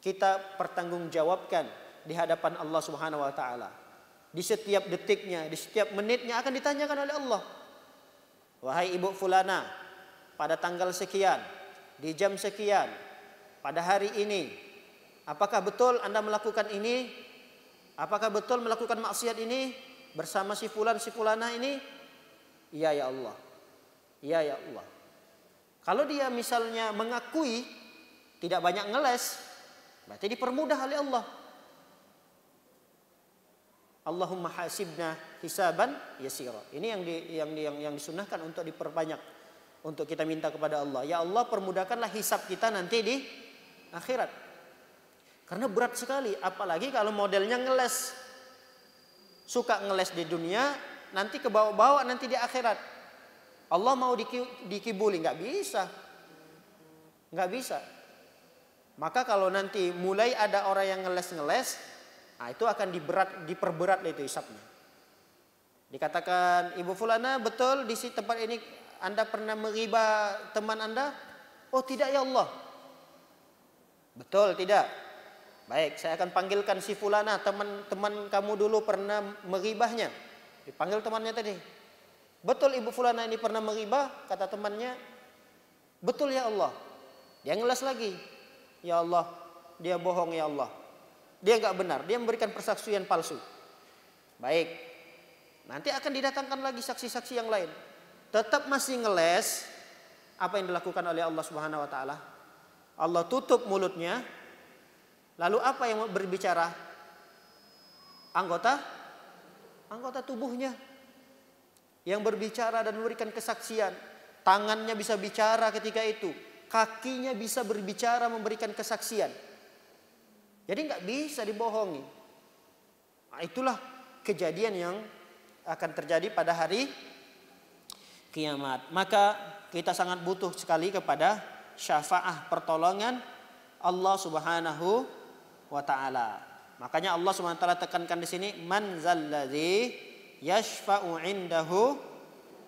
kita pertanggungjawabkan di hadapan Allah Subhanahu Wa Taala. Di setiap detiknya, di setiap menitnya akan ditanyakan oleh Allah. Wahai ibu fulana, pada tanggal sekian, di jam sekian, pada hari ini, apakah betul Anda melakukan ini? Apakah betul melakukan maksiat ini bersama si fulan si fulana ini? Iya ya Allah. Iya ya Allah. Kalau dia misalnya mengakui tidak banyak ngeles, berarti dipermudah oleh Allah. Allahumma hasibna hisaban yasira. Ini yang disunahkan untuk diperbanyak, untuk kita minta kepada Allah. Ya Allah, permudahkanlah hisab kita nanti di akhirat. Karena berat sekali, apalagi kalau modelnya ngeles. Suka ngeles di dunia, nanti ke bawah-bawah nanti di akhirat. Allah mau dikibuli, nggak bisa. Nggak bisa. Maka kalau nanti mulai ada orang yang ngeles-ngeles, nah itu akan diperberat itu hisabnya. Dikatakan, Ibu Fulana, betul di tempat ini Anda pernah meriba teman Anda? Oh tidak ya Allah. Betul tidak. Baik, saya akan panggilkan si fulana, teman-teman kamu dulu pernah meribahnya. Dipanggil temannya tadi. Betul ibu fulana ini pernah meribah? Kata temannya, betul ya Allah. Dia ngeles lagi. Ya Allah, dia bohong ya Allah. Dia nggak benar, dia memberikan persaksian palsu. Baik, nanti akan didatangkan lagi saksi-saksi yang lain. Tetap masih ngeles. Apa yang dilakukan oleh Allah Subhanahu Wa Taala? Allah tutup mulutnya. Lalu apa yang berbicara? Anggota tubuhnya yang berbicara dan memberikan kesaksian. Tangannya bisa bicara ketika itu, kakinya bisa berbicara memberikan kesaksian. Jadi nggak bisa dibohongi. Nah, itulah kejadian yang akan terjadi pada hari kiamat. Maka kita sangat butuh sekali kepada syafaat pertolongan Allah Subhanahu wa ta'ala. Makanya Allah Subhanahu wa ta'ala tekankan di sini, man zalladzi yashfa'u 'indahu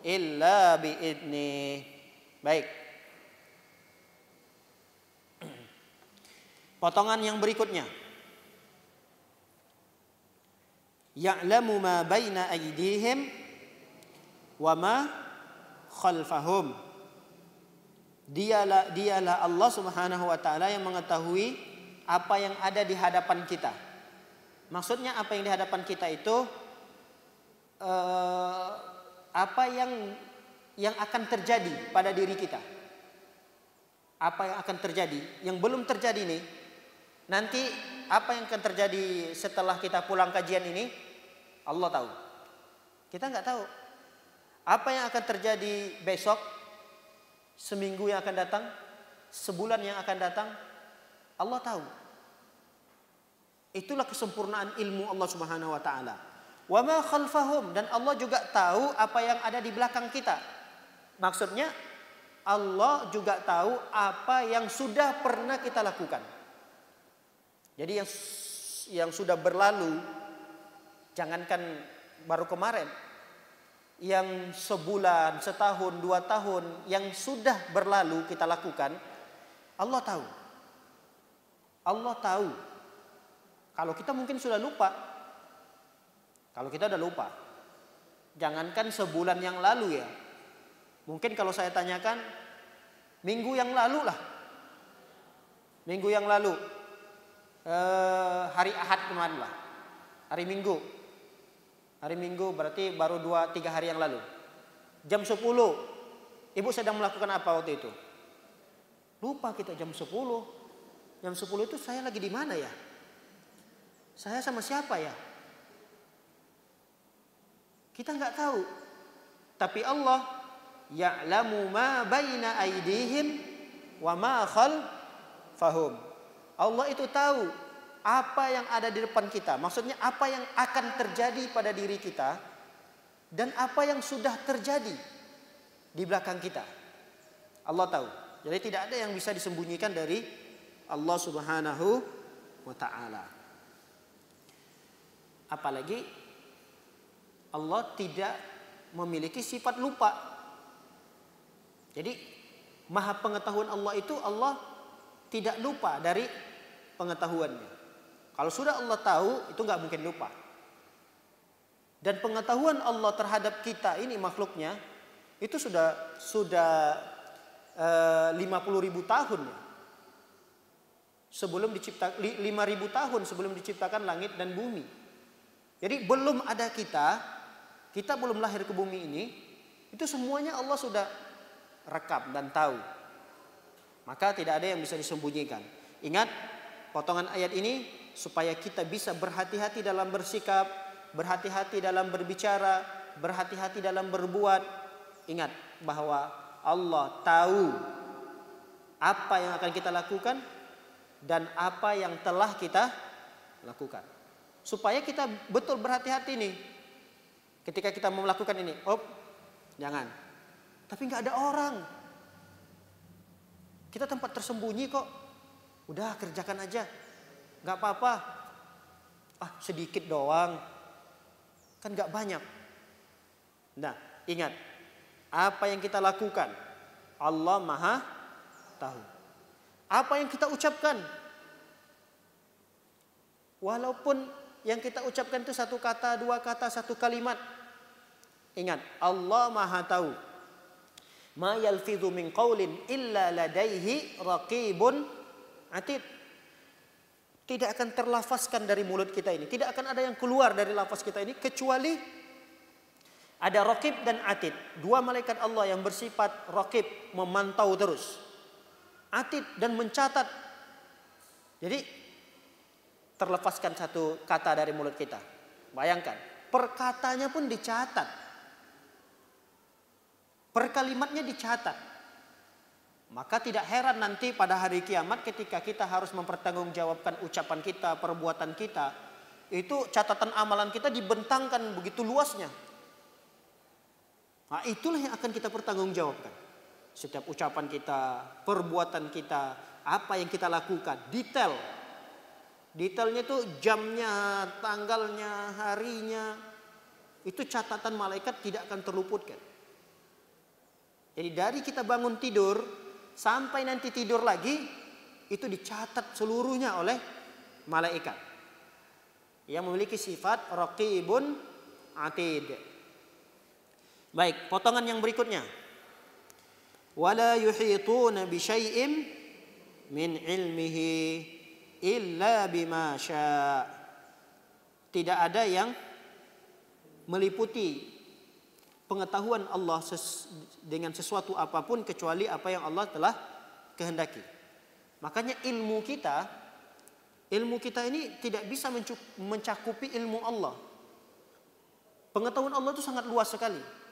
illa bi'idni. Baik. Potongan yang berikutnya. Ya'lamu ma baina aydihim wa ma khalfahum. Dialah Allah Subhanahu wa ta'ala yang mengetahui apa yang ada di hadapan kita. Maksudnya apa yang di hadapan kita itu apa yang akan terjadi pada diri kita. Apa yang akan terjadi, yang belum terjadi nih. Nanti apa yang akan terjadi setelah kita pulang kajian ini, Allah tahu. Kita nggak tahu. Apa yang akan terjadi besok, seminggu yang akan datang, sebulan yang akan datang, Allah tahu. Itulah kesempurnaan ilmu Allah Subhanahu wa taala. Wa ma khalfahum, dan Allah juga tahu apa yang ada di belakang kita. Maksudnya Allah juga tahu apa yang sudah pernah kita lakukan. Jadi yang sudah berlalu, jangankan baru kemarin, yang sebulan, setahun, 2 tahun yang sudah berlalu kita lakukan, Allah tahu. Allah tahu. Kalau kita mungkin sudah lupa. Kalau kita udah lupa. Jangankan sebulan yang lalu ya. Mungkin kalau saya tanyakan minggu yang lalu lah. Minggu yang lalu. Hari Ahad kemarin lah. Hari Minggu. Hari Minggu berarti baru 2-3 hari yang lalu. Jam 10. Ibu sedang melakukan apa waktu itu? Lupa kita jam 10. Jam 10 itu saya lagi di mana ya? Saya sama siapa ya? Kita nggak tahu. Tapi Allah ya'lamu ma baina aydihim wa ma khalfahum. Allah itu tahu apa yang ada di depan kita. Maksudnya apa yang akan terjadi pada diri kita dan apa yang sudah terjadi di belakang kita. Allah tahu. Jadi tidak ada yang bisa disembunyikan dari Allah Subhanahu wa taala. Apalagi Allah tidak memiliki sifat lupa. Jadi maha pengetahuan Allah itu Allah tidak lupa dari pengetahuannya. Kalau sudah Allah tahu itu nggak mungkin lupa. Dan pengetahuan Allah terhadap kita ini makhluknya itu sudah 50.000 tahun ya. Sebelum diciptakan 5.000 tahun sebelum diciptakan langit dan bumi. Jadi belum ada kita belum lahir ke bumi ini, itu semuanya Allah sudah rekap dan tahu. Maka tidak ada yang bisa disembunyikan. Ingat potongan ayat ini supaya kita bisa berhati-hati dalam bersikap, berhati-hati dalam berbicara, berhati-hati dalam berbuat. Ingat bahwa Allah tahu apa yang akan kita lakukan dan apa yang telah kita lakukan. Supaya kita betul berhati-hati nih. Ketika kita mau melakukan ini, jangan. Tapi nggak ada orang. Kita tempat tersembunyi kok. Udah kerjakan aja. Nggak apa-apa. Sedikit doang. Kan nggak banyak. Nah, ingat. Apa yang kita lakukan, Allah Maha tahu. Apa yang kita ucapkan, walaupun yang kita ucapkan itu satu kata, dua kata, satu kalimat. Ingat, Allah Maha tahu. Ma yalfidhu min qaulin illa ladaihi raqibun atid. Tidak akan terlafazkan dari mulut kita ini. Tidak akan ada yang keluar dari lafaz kita ini kecuali ada raqib dan atid. Dua malaikat Allah yang bersifat raqib, memantau terus. Atid dan mencatat. Jadi terlepaskan satu kata dari mulut kita. Bayangkan, per katanya pun dicatat. Per kalimatnya dicatat. Maka tidak heran nanti pada hari kiamat ketika kita harus mempertanggungjawabkan ucapan kita, perbuatan kita. Itu catatan amalan kita dibentangkan begitu luasnya. Nah, itulah yang akan kita pertanggungjawabkan. Setiap ucapan kita, perbuatan kita, apa yang kita lakukan, detail. Detailnya itu jamnya, tanggalnya, harinya. Itu catatan malaikat tidak akan terluputkan. Jadi dari kita bangun tidur sampai nanti tidur lagi, itu dicatat seluruhnya oleh malaikat. Yang memiliki sifat raqibun atid. Baik, potongan yang berikutnya. Wala yuhituna bi syai'in min ilmihi illa bima syaa. Tidak ada yang meliputi pengetahuan Allah dengan sesuatu apapun kecuali apa yang Allah telah kehendaki. Makanya ilmu kita ini tidak bisa mencakupi ilmu Allah. Pengetahuan Allah itu sangat luas sekali.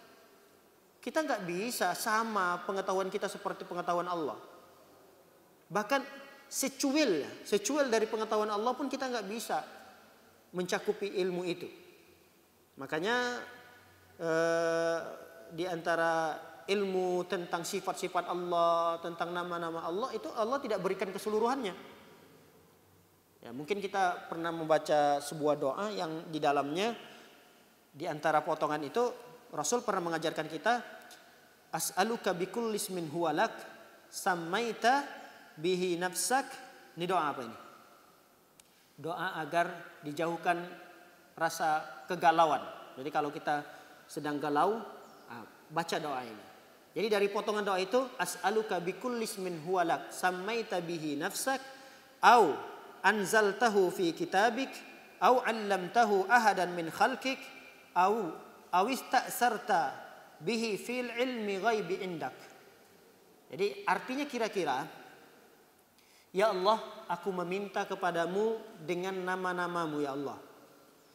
Kita nggak bisa sama pengetahuan kita seperti pengetahuan Allah. Bahkan secuil dari pengetahuan Allah pun kita nggak bisa mencakupi ilmu itu. Makanya di antara ilmu tentang sifat-sifat Allah, tentang nama-nama Allah itu Allah tidak berikan keseluruhannya. Ya, mungkin kita pernah membaca sebuah doa yang di dalamnya di antara potongan itu Rasul pernah mengajarkan kita as'aluka bikulli ismin huwalak sammaita bihi nafsak. Ini doa apa ini? Doa agar dijauhkan rasa kegalauan. Jadi kalau kita sedang galau, baca doa ini. Jadi dari potongan doa itu, as'aluka bikulli ismin huwalak sammaita bihi nafsak au anzaltahu fi kitabik au 'allamtahu ahadan min khalqik au ista'sarta bihi fil ilmi ghaibi indak. Jadi artinya kira-kira, ya Allah, aku meminta kepadamu dengan nama-namamu ya Allah.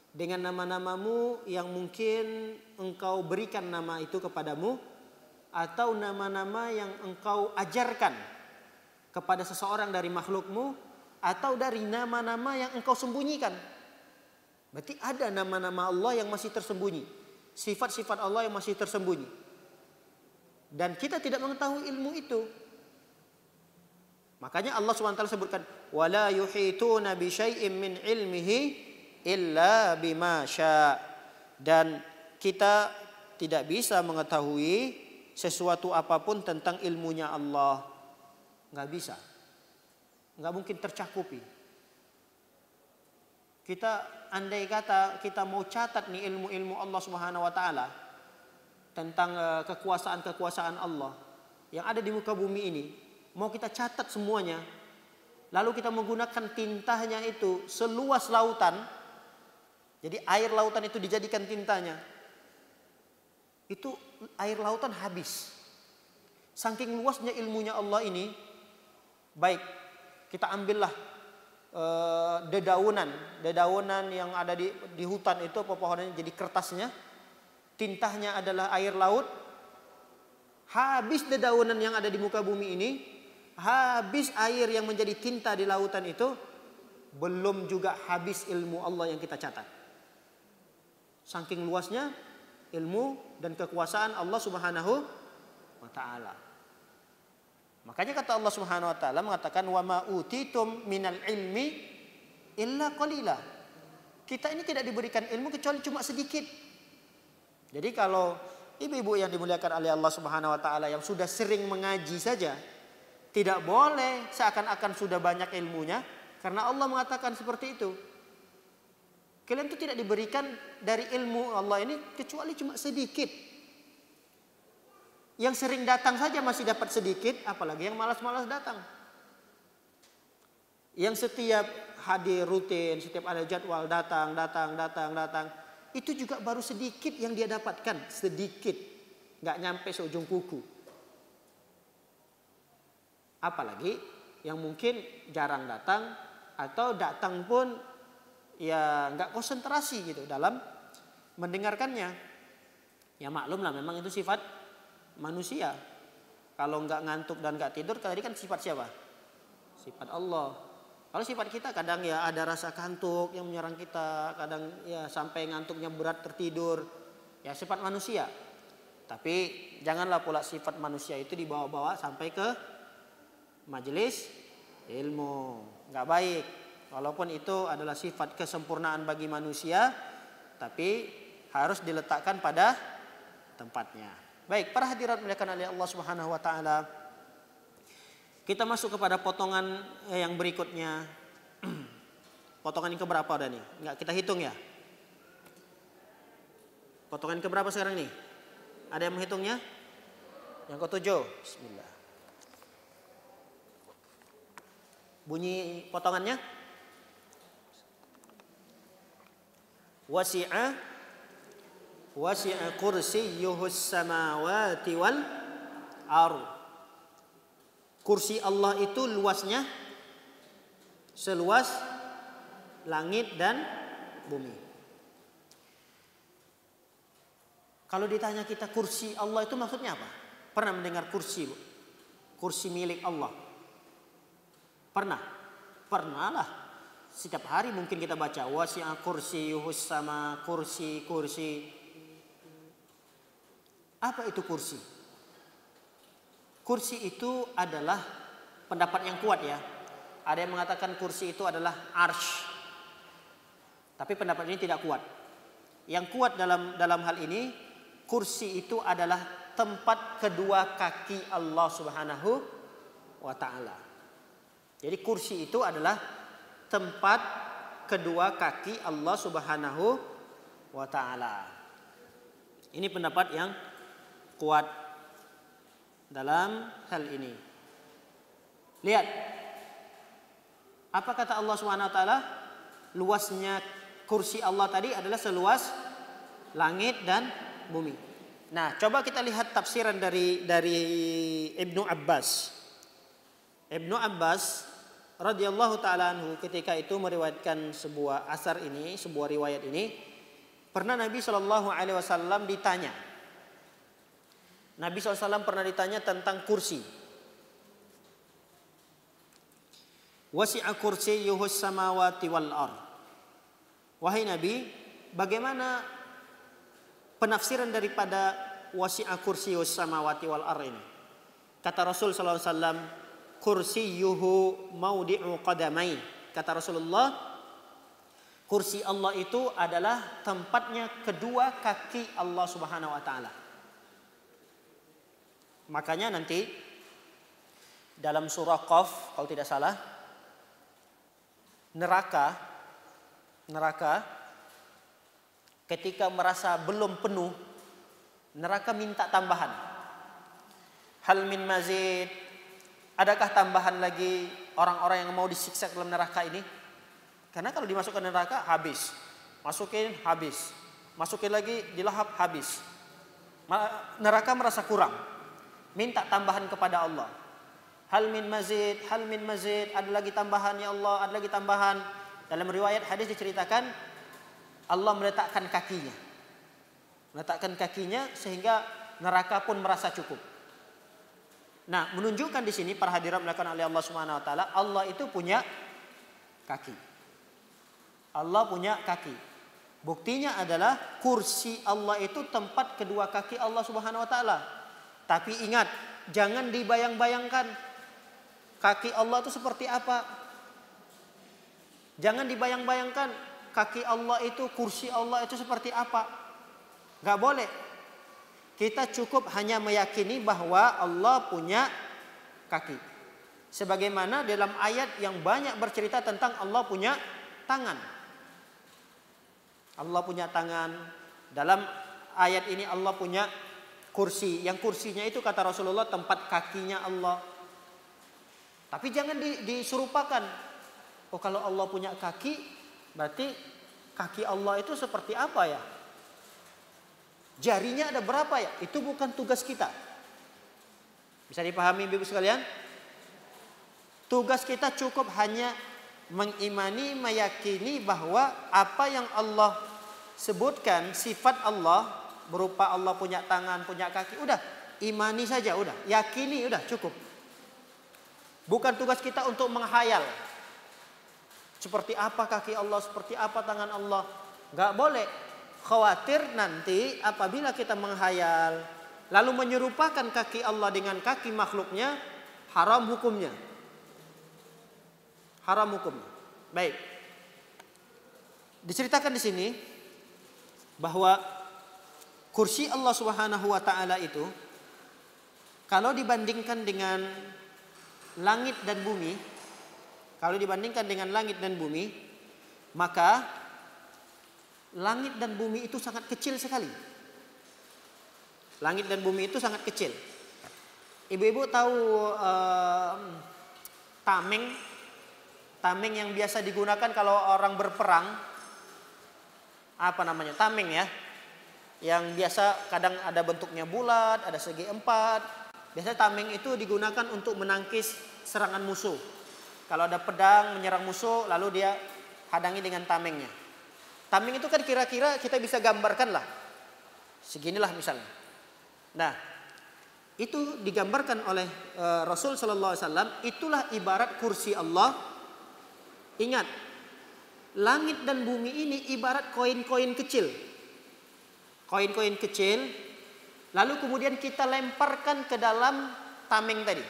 Dengan nama-namamu yang mungkin engkau berikan nama itu kepadamu, atau nama-nama yang engkau ajarkan kepada seseorang dari makhlukmu, atau dari nama-nama yang engkau sembunyikan. Berarti ada nama-nama Allah yang masih tersembunyi, sifat-sifat Allah yang masih tersembunyi, dan kita tidak mengetahui ilmu itu. Makanya Allah SWT sebutkan, wala yuhituna bi syai'in min ilmihi illa bima syaa. Dan kita tidak bisa mengetahui sesuatu apapun tentang ilmunya Allah. Nggak bisa. Nggak mungkin tercakupi. Kita andai kata kita mau catat nih ilmu-ilmu Allah Subhanahu wa taala tentang kekuasaan-kekuasaan Allah yang ada di muka bumi ini, mau kita catat semuanya, lalu kita menggunakan tintanya itu seluas lautan, jadi air lautan itu dijadikan tintanya, itu air lautan habis. Saking luasnya ilmunya Allah ini. Baik, kita ambillah dedaunan yang ada di hutan itu, pepohonan jadi kertasnya, tintanya adalah air laut. Habis dedaunan yang ada di muka bumi ini, habis air yang menjadi tinta di lautan itu, belum juga habis ilmu Allah yang kita catat. Saking luasnya ilmu dan kekuasaan Allah Subhanahu wa taala. Makanya kata Allah Subhanahu wa taala mengatakan, wa ma utitum minal ilmi illa qalila. Kita ini tidak diberikan ilmu kecuali cuma sedikit. Jadi kalau ibu-ibu yang dimuliakan oleh Allah Subhanahu wa taala yang sudah sering mengaji saja, tidak boleh seakan-akan sudah banyak ilmunya, karena Allah mengatakan seperti itu. Kalian itu tidak diberikan dari ilmu Allah ini kecuali cuma sedikit. Yang sering datang saja masih dapat sedikit, apalagi yang malas-malas datang. Yang setiap hadir rutin, setiap ada jadwal datang, itu juga baru sedikit yang dia dapatkan, sedikit, nggak nyampe seujung kuku. Apalagi yang mungkin jarang datang, atau datang pun ya nggak konsentrasi gitu dalam mendengarkannya. Ya maklumlah, memang itu sifat manusia. Kalau nggak ngantuk dan nggak tidur, tadi kan sifat siapa? Sifat Allah. Kalau sifat kita kadang ya ada rasa kantuk yang menyerang kita, kadang ya sampai ngantuknya berat tertidur. Ya sifat manusia. Tapi janganlah pula sifat manusia itu dibawa-bawa sampai ke majelis ilmu. Nggak baik. Walaupun itu adalah sifat kesempurnaan bagi manusia, tapi harus diletakkan pada tempatnya. Baik, para hadirat dimuliakan oleh Allah Subhanahu wa taala. Kita masuk kepada potongan yang berikutnya. Potongan yang keberapa udah nih? Enggak kita hitung ya. Potongan keberapa sekarang nih? Ada yang menghitungnya? Yang ke-7. Bismillah. Bunyi potongannya? Wasi'a kursiyyuhus samawati wal ardh. Kursi Allah itu luasnya seluas langit dan bumi. Kalau ditanya kita kursi Allah itu maksudnya apa? Pernah mendengar kursi? Kursi milik Allah? Pernah? Pernah lah. Setiap hari mungkin kita baca wasi'a kursiyyuhus sama, kursi. Apa itu kursi? Kursi itu adalah pendapat yang kuat ya. Ada yang mengatakan kursi itu adalah arsy. Tapi pendapat ini tidak kuat. Yang kuat dalam hal ini, kursi itu adalah tempat kedua kaki Allah Subhanahu wa taala. Jadi kursi itu adalah tempat kedua kaki Allah Subhanahu wa taala. Ini pendapat yang kuat dalam hal ini. Lihat apa kata Allah Subhanahu wa taala, luasnya kursi Allah tadi adalah seluas langit dan bumi. Nah, coba kita lihat tafsiran dari Ibnu Abbas. Ibnu Abbas radhiyallahu taala anhu ketika itu meriwayatkan sebuah asar ini, sebuah riwayat ini, pernah Nabi Shallallahu alaihi wasallam ditanya. Nabi SAW pernah ditanya tentang kursi. Wasi'a kursiyyuhus samawati wal ard. Wahai Nabi, bagaimana penafsiran daripada wasi'a kursiyyus samawati wal ard ini? Kata Rasul sallallahu alaihi wasallam, kursiyyuhu maudi'u qadamai. Kata Rasulullah, kursi Allah itu adalah tempatnya kedua kaki Allah Subhanahu wa taala. Makanya nanti dalam surah Qaf kalau tidak salah, neraka ketika merasa belum penuh, neraka minta tambahan. Hal min mazid, adakah tambahan lagi orang-orang yang mau disiksa dalam neraka ini? Karena kalau dimasukkan neraka habis, masukin habis, masukin lagi dilahap habis. Neraka merasa kurang, minta tambahan kepada Allah. Hal min mazid, ada lagi tambahan ya Allah, ada lagi tambahan. Dalam riwayat hadis diceritakan Allah meletakkan kakinya sehingga neraka pun merasa cukup. Nah, menunjukkan di sini para hadirin melakukan oleh Allah Subhanahu wa taala, Allah itu punya kaki. Allah punya kaki. Buktinya adalah kursi Allah itu tempat kedua kaki Allah Subhanahu wa taala. Tapi ingat, jangan dibayang-bayangkan kaki Allah itu seperti apa. Jangan dibayang-bayangkan kaki Allah itu, kursi Allah itu seperti apa. Gak boleh. Kita cukup hanya meyakini bahwa Allah punya kaki. Sebagaimana dalam ayat yang banyak bercerita tentang Allah punya tangan. Allah punya tangan. Dalam ayat ini Allah punya kursi. Yang kursinya itu kata Rasulullah tempat kakinya Allah. Tapi jangan diserupakan. Oh, kalau Allah punya kaki, berarti kaki Allah itu seperti apa ya? Jarinya ada berapa ya? Itu bukan tugas kita. Bisa dipahami Ibu sekalian? Tugas kita cukup hanya mengimani, meyakini bahwa apa yang Allah sebutkan, sifat Allah berupa Allah punya tangan, punya kaki, udah imani saja, udah yakini, udah cukup. Bukan tugas kita untuk menghayal seperti apa kaki Allah, seperti apa tangan Allah. Gak boleh. Khawatir nanti apabila kita menghayal lalu menyerupakan kaki Allah dengan kaki makhluknya, haram hukumnya. Haram hukumnya. Baik. Diceritakan di sini bahwa kursi Allah Subhanahu wa taala itu kalau dibandingkan dengan langit dan bumi, maka langit dan bumi itu sangat kecil sekali. Langit dan bumi itu sangat kecil. Ibu-ibu tahu tameng yang biasa digunakan kalau orang berperang. Apa namanya? Tameng ya. Yang biasa kadang ada bentuknya bulat, ada segi empat. Biasanya tameng itu digunakan untuk menangkis serangan musuh. Kalau ada pedang menyerang musuh, lalu dia hadangi dengan tamengnya. Tameng itu kan kira-kira kita bisa gambarkan lah. Seginilah misalnya. Nah, itu digambarkan oleh Rasul Sallallahu Alaihi Wasallam. Itulah ibarat kursi Allah. Ingat, langit dan bumi ini ibarat koin-koin kecil. Koin-koin kecil. Lalu kemudian kita lemparkan ke dalam tameng tadi.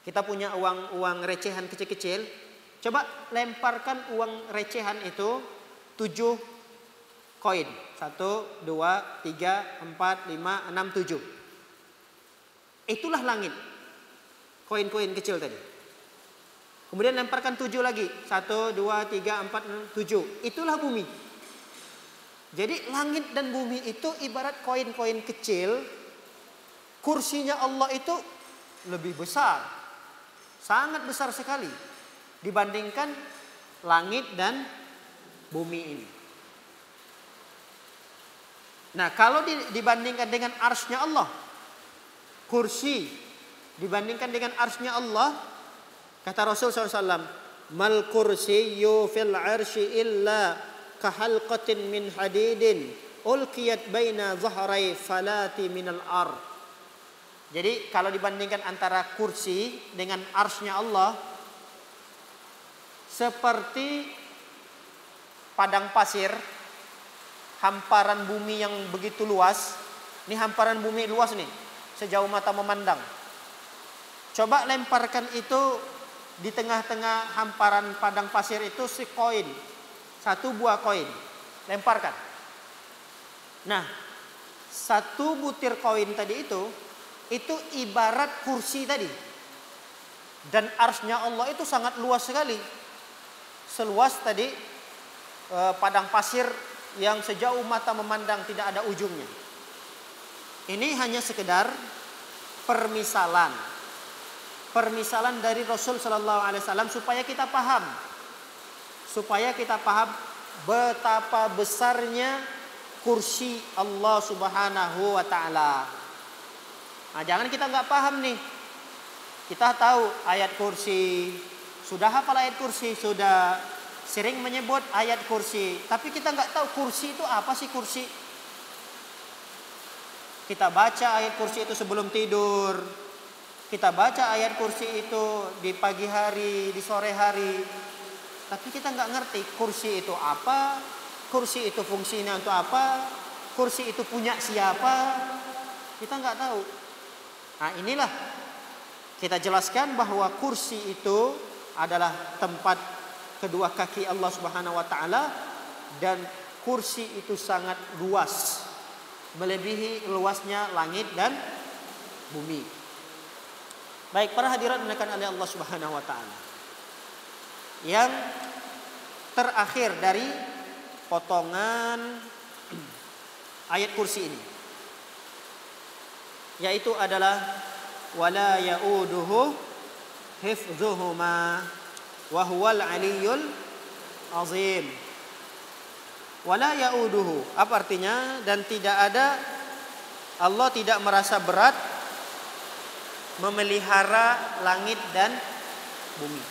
Kita punya uang recehan kecil-kecil. Coba lemparkan uang recehan itu 7 koin. 1, 2, 3, 4, 5, 6, 7. Itulah langit. Koin-koin kecil tadi. Kemudian lemparkan 7 lagi. 1, 2, 3, 4, 6, 7. Itulah bumi. Jadi langit dan bumi itu ibarat koin-koin kecil. Kursinya Allah itu lebih besar. Sangat besar sekali. Dibandingkan langit dan bumi ini. Nah, kalau dibandingkan dengan arsy-Nya Allah, kursi dibandingkan dengan arsy-Nya Allah, kata Rasul SAW, mal kursiyyu fil arsy illa kahalqatin min hadidin ulqiyat baina zahrai falati minal ar. Jadi kalau dibandingkan antara kursi dengan arsy-Nya Allah, seperti padang pasir, hamparan bumi yang begitu luas. Ini hamparan bumi luas nih, sejauh mata memandang. Coba lemparkan itu di tengah-tengah hamparan padang pasir itu si koin, 1 buah koin, lemparkan. Nah, 1 butir koin tadi itu ibarat kursi tadi. Dan arsy-Nya Allah itu sangat luas sekali. Seluas tadi padang pasir yang sejauh mata memandang tidak ada ujungnya. Ini hanya sekedar permisalan. Permisalan dari Rasul sallallahu alaihi wasallam supaya kita paham. Supaya kita paham betapa besarnya kursi Allah Subhanahu wa taala. Nah, jangan kita nggak paham nih. Kita tahu ayat kursi, sudah hafal ayat kursi, sudah sering menyebut ayat kursi, tapi kita nggak tahu kursi itu apa sih kursi. Kita baca ayat kursi itu sebelum tidur. Kita baca ayat kursi itu di pagi hari, di sore hari. Tapi kita nggak ngerti kursi itu apa, kursi itu fungsinya untuk apa, kursi itu punya siapa. Kita nggak tahu. Nah, inilah kita jelaskan bahwa kursi itu adalah tempat kedua kaki Allah Subhanahu wa taala, dan kursi itu sangat luas, melebihi luasnya langit dan bumi. Baik, para hadirat dimuliakan oleh Allah Subhanahu wa taala. Yang terakhir dari potongan ayat kursi ini, yaitu adalah wala yauduhu hifdzuhuma wa huwal aliyyul azim. Wala yauduhu, apa artinya? Dan tidak ada, Allah tidak merasa berat memelihara langit dan bumi.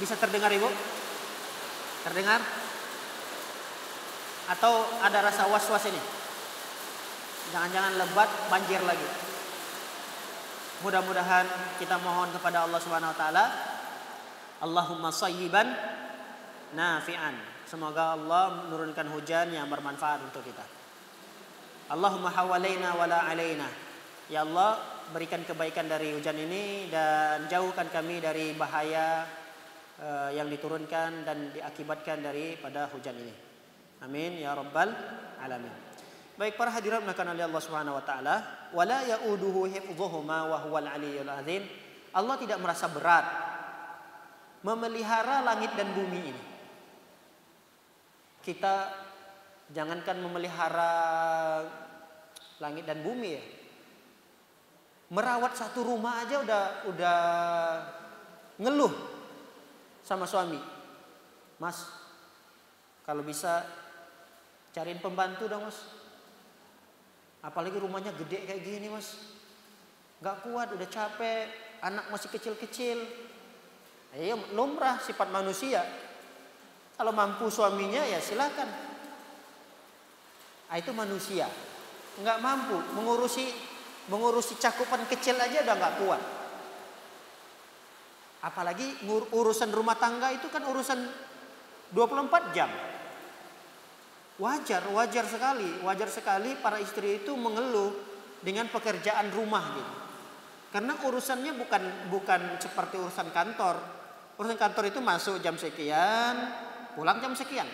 Bisa terdengar Ibu? Terdengar? Atau ada rasa was-was ini? Jangan-jangan lebat banjir lagi. Mudah-mudahan kita mohon kepada Allah Subhanahu wa taala, Allahumma shayyiban nafi'an. Semoga Allah menurunkan hujan yang bermanfaat untuk kita. Allahumma hawalaina wala alaina. Ya Allah, berikan kebaikan dari hujan ini dan jauhkan kami dari bahaya yang diturunkan dan diakibatkan daripada hujan ini. Amin ya rabbal alamin. Baik, para hadirat dimuliakan oleh Allah Subhanahu wa taala, wala yauduhu hifdhuhuma wa huwal aliyyul azim. Allah tidak merasa berat memelihara langit dan bumi ini. Kita jangankan memelihara langit dan bumi ya. Merawat satu rumah aja udah ngeluh sama suami. Mas, kalau bisa cariin pembantu dong mas. Apalagi rumahnya gede kayak gini mas. Gak kuat, udah capek, anak masih kecil-kecil. Ayo, lumrah sifat manusia. Kalau mampu suaminya ya silakan. Nah, itu manusia. Nggak mampu mengurusi cakupan kecil aja udah nggak kuat. Apalagi urusan rumah tangga itu kan urusan 24 jam. Wajar sekali para istri itu mengeluh dengan pekerjaan rumah gitu. Karena urusannya bukan seperti urusan kantor. Urusan kantor itu masuk jam sekian, pulang jam sekian.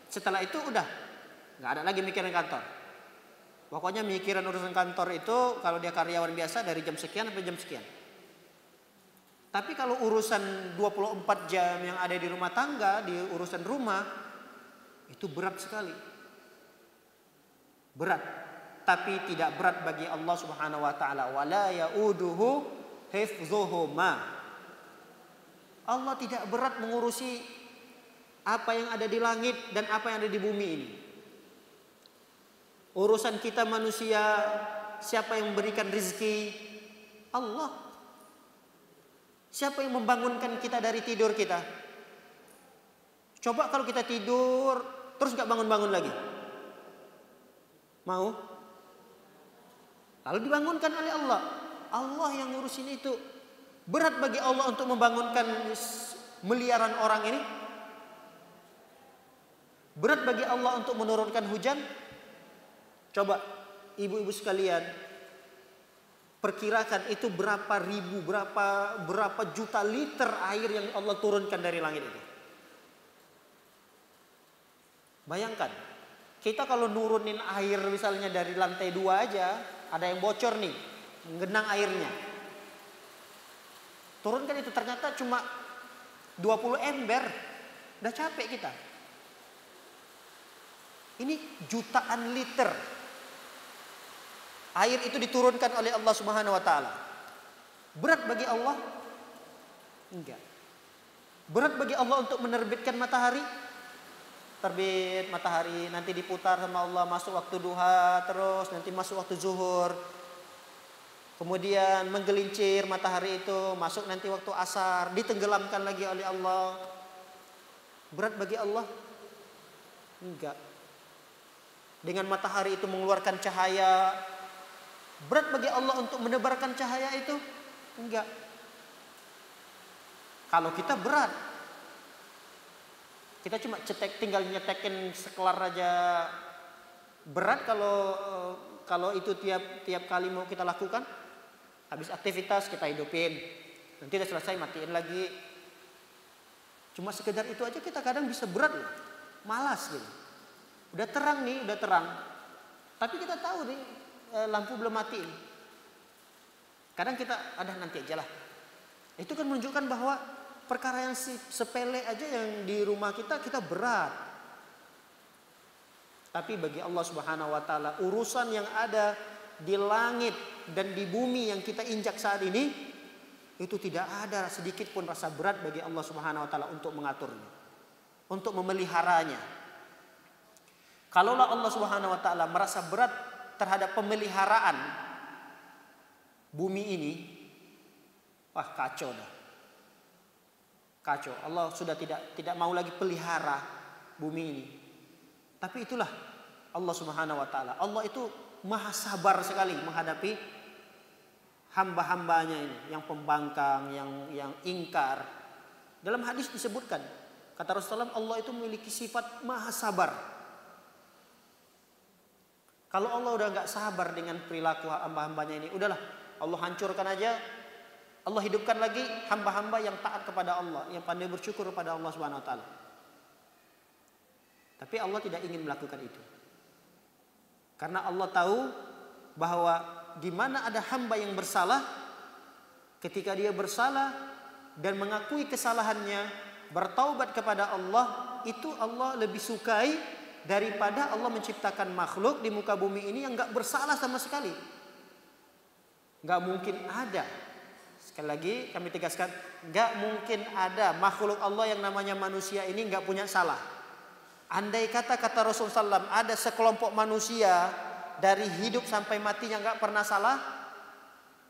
Setelah itu udah nggak ada lagi mikirin kantor. Pokoknya mikiran urusan kantor itu kalau dia karyawan biasa dari jam sekian sampai jam sekian. Tapi kalau urusan 24 jam yang ada di rumah tangga, di urusan rumah, itu berat sekali. Berat. Tapi tidak berat bagi Allah Subhanahu wa taala. Wala yauduhu hifdzuhuma. Allah tidak berat mengurusi apa yang ada di langit dan apa yang ada di bumi ini. Urusan kita manusia, siapa yang memberikan rezeki? Allah. Siapa yang membangunkan kita dari tidur kita? Coba kalau kita tidur terus gak bangun-bangun lagi. Mau? Lalu dibangunkan oleh Allah. Allah yang ngurusin itu. Berat bagi Allah untuk membangunkan miliaran orang ini. Berat bagi Allah untuk menurunkan hujan. Coba ibu-ibu sekalian, perkirakan itu berapa ribu, berapa juta liter air yang Allah turunkan dari langit itu. Bayangkan, kita kalau nurunin air misalnya dari lantai 2 aja, ada yang bocor nih, menggenang airnya. Turunkan itu ternyata cuma 20 ember, udah capek kita. Ini jutaan liter. Air itu diturunkan oleh Allah Subhanahu wa taala. Berat bagi Allah? Enggak. Berat bagi Allah untuk menerbitkan matahari? Terbit matahari, nanti diputar sama Allah, masuk waktu duha, terus nanti masuk waktu zuhur. Kemudian menggelincir matahari itu, masuk nanti waktu asar, ditenggelamkan lagi oleh Allah. Berat bagi Allah? Enggak. Dengan matahari itu mengeluarkan cahaya, berat bagi Allah untuk menebarkan cahaya itu? Enggak. Kalau kita berat, kita cuma tinggal nyetekin sekelar aja berat. Kalau itu tiap kali mau kita lakukan, habis aktivitas kita hidupin, nanti udah selesai matiin lagi. Cuma sekedar itu aja kita kadang bisa berat loh, malas gitu. Udah terang nih, udah terang, tapi kita tahu nih lampu belum matiin. Kadang kita nanti aja lah. Itu kan menunjukkan bahwa perkara yang sepele aja yang di rumah kita berat. Tapi bagi Allah Subhanahu wa taala, urusan yang ada di langit dan di bumi yang kita injak saat ini, itu tidak ada sedikit pun rasa berat bagi Allah Subhanahu wa taala untuk mengaturnya, untuk memeliharanya. Kalaulah Allah Subhanahu wa taala merasa berat terhadap pemeliharaan bumi ini, wah kacau dah. Kacau. Allah sudah tidak mau lagi pelihara bumi ini. Tapi itulah Allah Subhanahu wa taala. Allah itu maha sabar sekali menghadapi hamba-hambanya ini, yang pembangkang, yang ingkar. Dalam hadis disebutkan, kata Rasulullah, Allah itu memiliki sifat maha sabar. Kalau Allah udah gak sabar dengan perilaku hamba-hambanya ini, udahlah, Allah hancurkan aja. Allah hidupkan lagi hamba-hamba yang taat kepada Allah, yang pandai bersyukur kepada Allah Subhanahu wa taala. Tapi Allah tidak ingin melakukan itu. Karena Allah tahu bahwa di mana ada hamba yang bersalah, ketika dia bersalah dan mengakui kesalahannya, bertaubat kepada Allah, itu Allah lebih sukai daripada Allah menciptakan makhluk di muka bumi ini yang gak bersalah sama sekali. Gak mungkin ada. Sekali lagi kami tegaskan, gak mungkin ada makhluk Allah yang namanya manusia ini gak punya salah. Andai kata Rasulullah SAW, ada sekelompok manusia dari hidup sampai matinya gak pernah salah,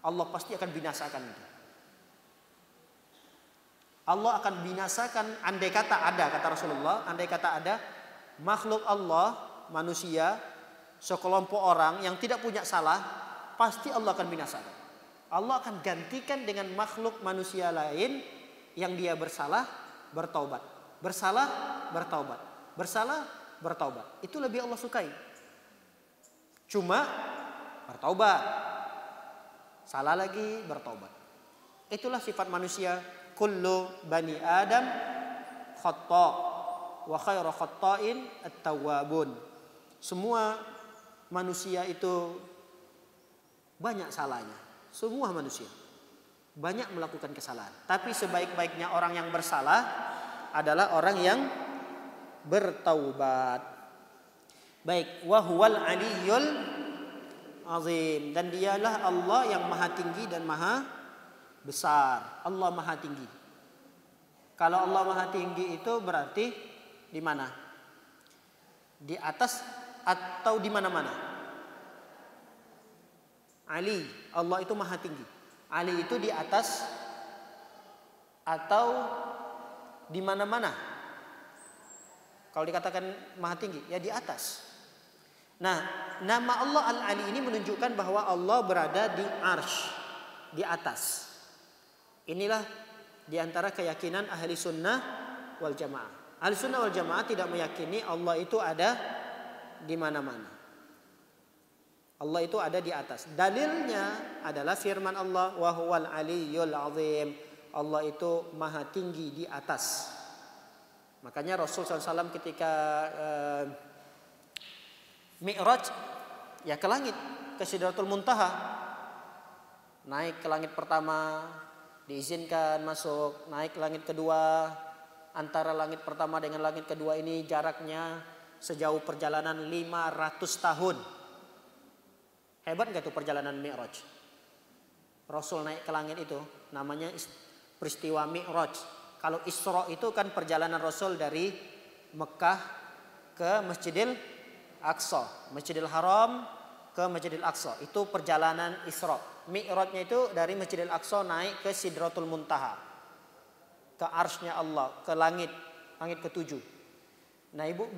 Allah pasti akan binasakan itu. Allah akan binasakan. Andai kata ada, kata Rasulullah, andai kata ada makhluk Allah, manusia, sekelompok orang yang tidak punya salah, pasti Allah akan binasakan. Allah akan gantikan dengan makhluk manusia lain yang dia bersalah, bertaubat. Bersalah, bertaubat. Bersalah, bertaubat. Itu lebih Allah sukai. Cuma bertaubat, salah lagi, bertaubat. Itulah sifat manusia. Kullu bani Adam khata' wa khairu khata'in at-tawwabun. Semua manusia itu banyak salahnya. Semua manusia banyak melakukan kesalahan. Tapi sebaik-baiknya orang yang bersalah adalah orang yang bertaubat. Baik, wa huwal aliyyul azim, dan dialah Allah yang maha tinggi dan maha besar. Allah maha tinggi. Kalau Allah maha tinggi itu berarti di mana? Di atas atau di mana-mana? Ali, Allah itu maha tinggi. Ali itu di atas atau di mana-mana? Kalau dikatakan maha tinggi, ya di atas. Nah, nama Allah Al-Ali ini menunjukkan bahwa Allah berada di arsy, di atas. Inilah diantara keyakinan ahli sunnah wal jamaah. Ahli sunnah wal jamaah tidak meyakini Allah itu ada di mana-mana. Allah itu ada di atas. Dalilnya adalah firman Allah, wa huwal aliyyul azim. Allah itu maha tinggi di atas. Makanya Rasul SAW ketika Mi'raj, ya ke langit, ke Sidratul Muntaha, naik ke langit pertama, diizinkan masuk, naik ke langit kedua. Antara langit pertama dengan langit kedua ini jaraknya sejauh perjalanan 500 tahun. Hebat gak tuh perjalanan Mi'raj? Rasul naik ke langit itu namanya peristiwa Mi'raj. Kalau Isra itu kan perjalanan Rasul dari Mekah ke Masjidil Aqsa, Masjidil Haram ke Masjidil Aqsa. Itu perjalanan Isra. Mi'rajnya itu dari Masjidil Aqsa naik ke Sidratul Muntaha, ke arsy-nya Allah, ke langit ketujuh. Nah, Ibu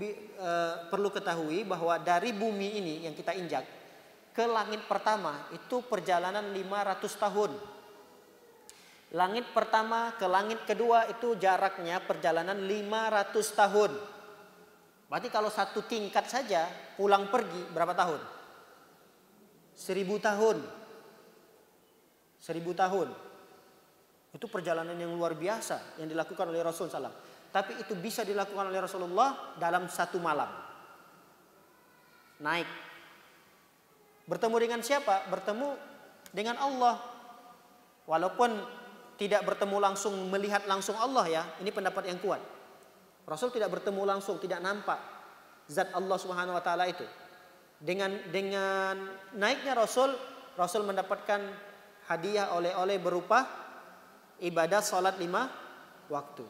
perlu ketahui bahwa dari bumi ini yang kita injak ke langit pertama itu perjalanan 500 tahun. Langit pertama ke langit kedua itu jaraknya perjalanan 500 tahun. Berarti kalau satu tingkat saja pulang pergi berapa tahun? 1000 tahun. 1000 tahun. Itu perjalanan yang luar biasa yang dilakukan oleh Rasul SAW. Tapi itu bisa dilakukan oleh Rasulullah dalam satu malam. Naik. Bertemu dengan siapa? Bertemu dengan Allah. Walaupun tidak bertemu langsung, melihat langsung Allah ya. Ini pendapat yang kuat. Rasul tidak bertemu langsung, tidak nampak zat Allah Subhanahu wa taala itu. Dengan naiknya Rasul mendapatkan hadiah oleh-oleh berupa ibadah salat 5 waktu.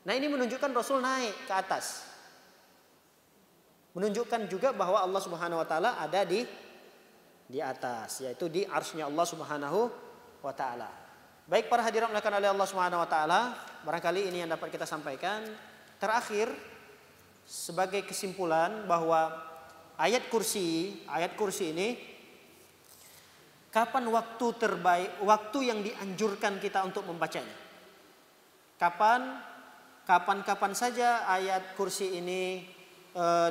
Nah, ini menunjukkan Rasul naik ke atas. Menunjukkan juga bahwa Allah Subhanahu wa taala ada di atas, yaitu di arsy-nya Allah Subhanahu wa taala. Baik para hadirin dimuliakan oleh Allah Subhanahu wa taala, barangkali ini yang dapat kita sampaikan. Terakhir sebagai kesimpulan bahwa ayat kursi ini kapan waktu terbaik, waktu yang dianjurkan kita untuk membacanya? Kapan saja ayat kursi ini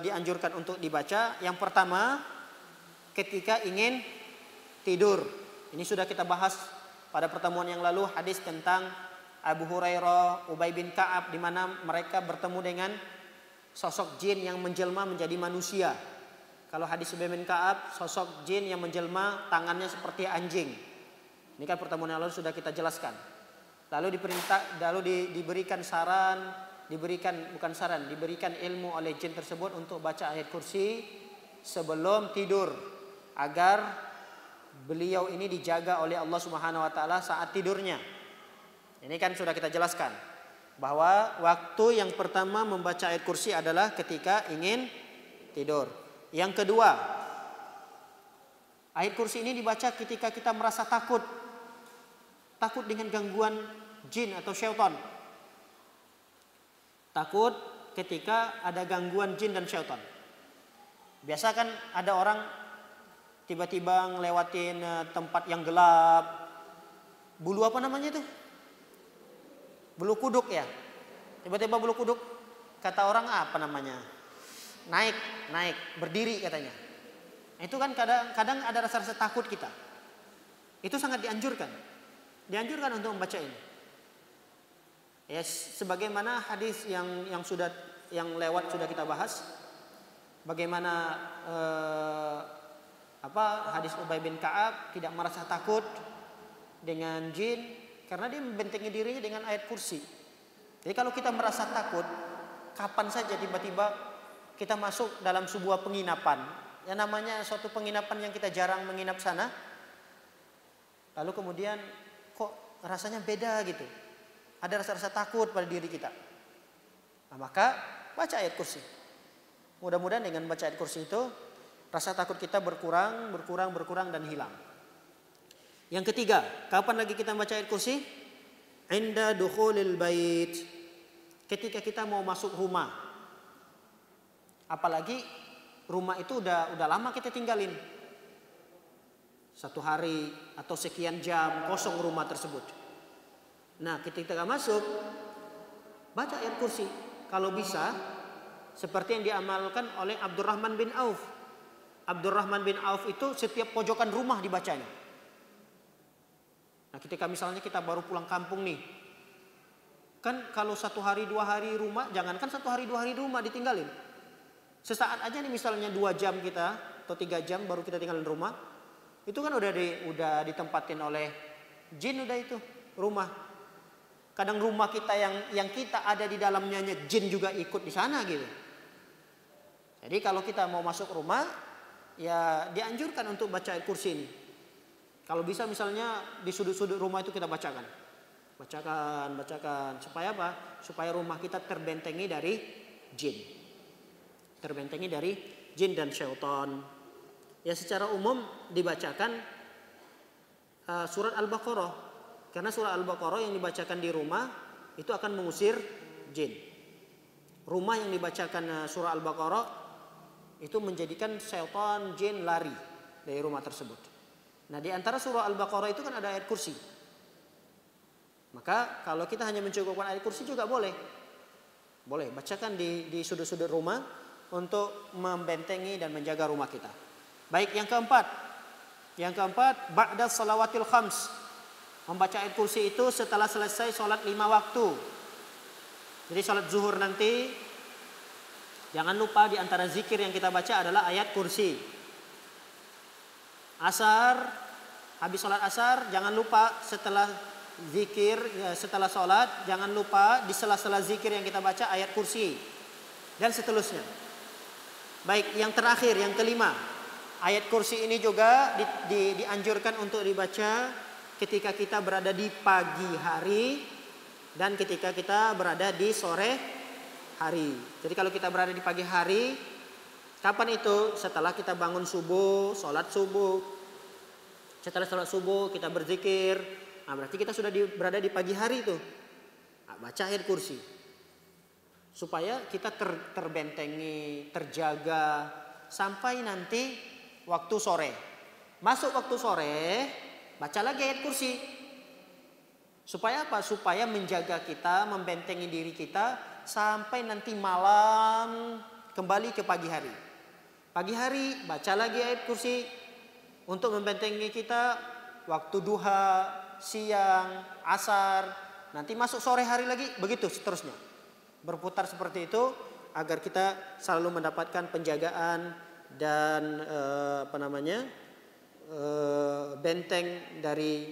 dianjurkan untuk dibaca? Yang pertama, ketika ingin tidur. Ini sudah kita bahas pada pertemuan yang lalu, hadis tentang Abu Hurairah, Ubay bin Ka'ab, di mana mereka bertemu dengan sosok jin yang menjelma menjadi manusia. Kalau hadis Ubay bin Ka'ab, sosok jin yang menjelma tangannya seperti anjing. Ini kan pertemuan yang lalu sudah kita jelaskan. Lalu diberikan ilmu oleh jin tersebut untuk baca ayat kursi sebelum tidur, agar beliau ini dijaga oleh Allah Subhanahu wa taala saat tidurnya. Ini kan sudah kita jelaskan bahwa waktu yang pertama membaca ayat kursi adalah ketika ingin tidur. Yang kedua, ayat kursi ini dibaca ketika kita merasa takut dengan gangguan jin atau syaitan. Takut ketika ada gangguan jin dan syaitan. Biasa kan ada orang tiba-tiba ngelewatin tempat yang gelap. Bulu apa namanya itu? Bulu kuduk ya. Tiba-tiba bulu kuduk, kata orang apa namanya? Naik, berdiri katanya. Itu kan kadang ada rasa-rasa takut kita. Itu sangat dianjurkan untuk membaca ini. Ya, sebagaimana hadis yang lewat sudah kita bahas. bagaimana hadis Ubay bin Ka'ab tidak merasa takut dengan jin karena dia membentengi dirinya dengan ayat kursi. Jadi kalau kita merasa takut, kapan saja tiba-tiba kita masuk dalam sebuah penginapan, yang namanya suatu penginapan yang kita jarang menginap sana, lalu kemudian kok rasanya beda gitu, ada rasa-rasa takut pada diri kita. Nah, maka baca ayat kursi. Mudah-mudahan dengan baca ayat kursi itu rasa takut kita berkurang dan hilang. Yang ketiga, kapan lagi kita baca ayat kursi? Inda dukhulil bait. Ketika kita mau masuk rumah. Apalagi rumah itu udah lama kita tinggalin. 1 hari atau sekian jam kosong rumah tersebut. Nah, ketika kita masuk, baca ayat kursi. Kalau bisa, seperti yang diamalkan oleh Abdurrahman bin Auf. Abdurrahman bin Auf itu setiap pojokan rumah dibacanya. Nah, ketika misalnya kita baru pulang kampung nih, kan kalau 1 hari 2 hari rumah, jangankan 1 hari 2 hari rumah ditinggalin. Sesaat aja nih misalnya 2 jam kita atau 3 jam baru kita tinggalin rumah, itu kan udah ditempatin oleh jin udah itu rumah. Kadang rumah kita yang kita ada di dalamnya jin juga ikut di sana gitu. Jadi kalau kita mau masuk rumah, ya dianjurkan untuk baca ayat kursi ini. Kalau bisa misalnya di sudut-sudut rumah itu kita bacakan. Supaya apa? Supaya rumah kita terbentengi dari jin. Terbentengi dari jin dan syaitan. Ya secara umum dibacakan surat Al-Baqarah. Karena surat Al-Baqarah yang dibacakan di rumah itu akan mengusir jin. Rumah yang dibacakan surah Al-Baqarah itu menjadikan syaitan jin lari dari rumah tersebut. Nah, di antara surah Al-Baqarah itu kan ada ayat kursi. Maka kalau kita hanya mencukupkan ayat kursi juga boleh. Boleh bacakan di sudut-sudut rumah untuk membentengi dan menjaga rumah kita. Baik, yang keempat. Yang keempat, ba'da salawatil khams. Membaca ayat kursi itu setelah selesai sholat 5 waktu. Jadi sholat zuhur nanti, jangan lupa di antara zikir yang kita baca adalah ayat kursi. Asar, habis sholat asar, jangan lupa setelah zikir, setelah sholat, jangan lupa di sela-sela zikir yang kita baca ayat kursi. Dan seterusnya. Baik, yang terakhir, yang kelima. Ayat kursi ini juga dianjurkan untuk dibaca ketika kita berada di pagi hari dan ketika kita berada di sore hari. Jadi kalau kita berada di pagi hari, kapan itu? Setelah kita bangun subuh, sholat subuh. Setelah sholat subuh kita berzikir. Nah, berarti kita sudah berada di pagi hari itu. Nah, baca ayat kursi. Supaya kita terbentengi, terjaga sampai nanti waktu sore. Masuk waktu sore, baca lagi ayat kursi. Supaya apa? Supaya menjaga kita, membentengi diri kita sampai nanti malam kembali ke pagi hari. Pagi hari baca lagi ayat kursi untuk membentengi kita waktu duha, siang, asar, nanti masuk sore hari lagi, begitu seterusnya. Berputar seperti itu agar kita selalu mendapatkan penjagaan dan benteng dari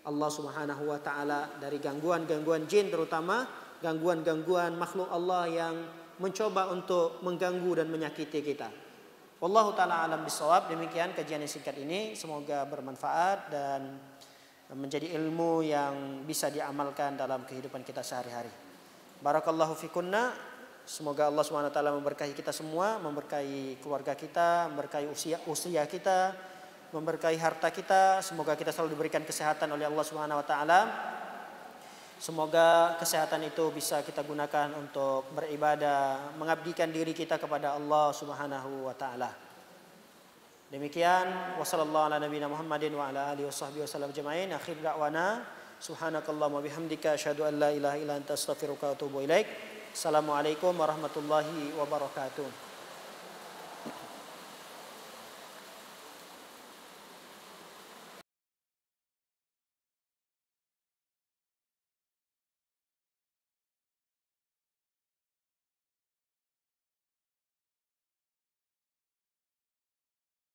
Allah Subhanahu wa taala dari gangguan-gangguan jin, terutama gangguan-gangguan makhluk Allah yang mencoba untuk mengganggu dan menyakiti kita. Wallahu taala alam bisawab. Demikian kajian yang singkat ini, semoga bermanfaat dan menjadi ilmu yang bisa diamalkan dalam kehidupan kita sehari-hari. Barakallahu fikunna. Semoga Allah Subhanahu wa taala memberkahi kita semua, memberkahi keluarga kita, memberkahi usia kita, memberkahi harta kita. Semoga kita selalu diberikan kesehatan oleh Allah Subhanahu wa taala. Semoga kesehatan itu bisa kita gunakan untuk beribadah, mengabdikan diri kita kepada Allah Subhanahu wa taala. Demikian, wassallallahu ala nabiyina Muhammadin wa ala alihi washabbihi wasallam ajmain. Akhir da'wana subhanakallahumma bihamdika asyhadu an la ilaha illa anta astaghfiruka wa atubu ilaik. Assalamualaikum warahmatullahi wabarakatuh.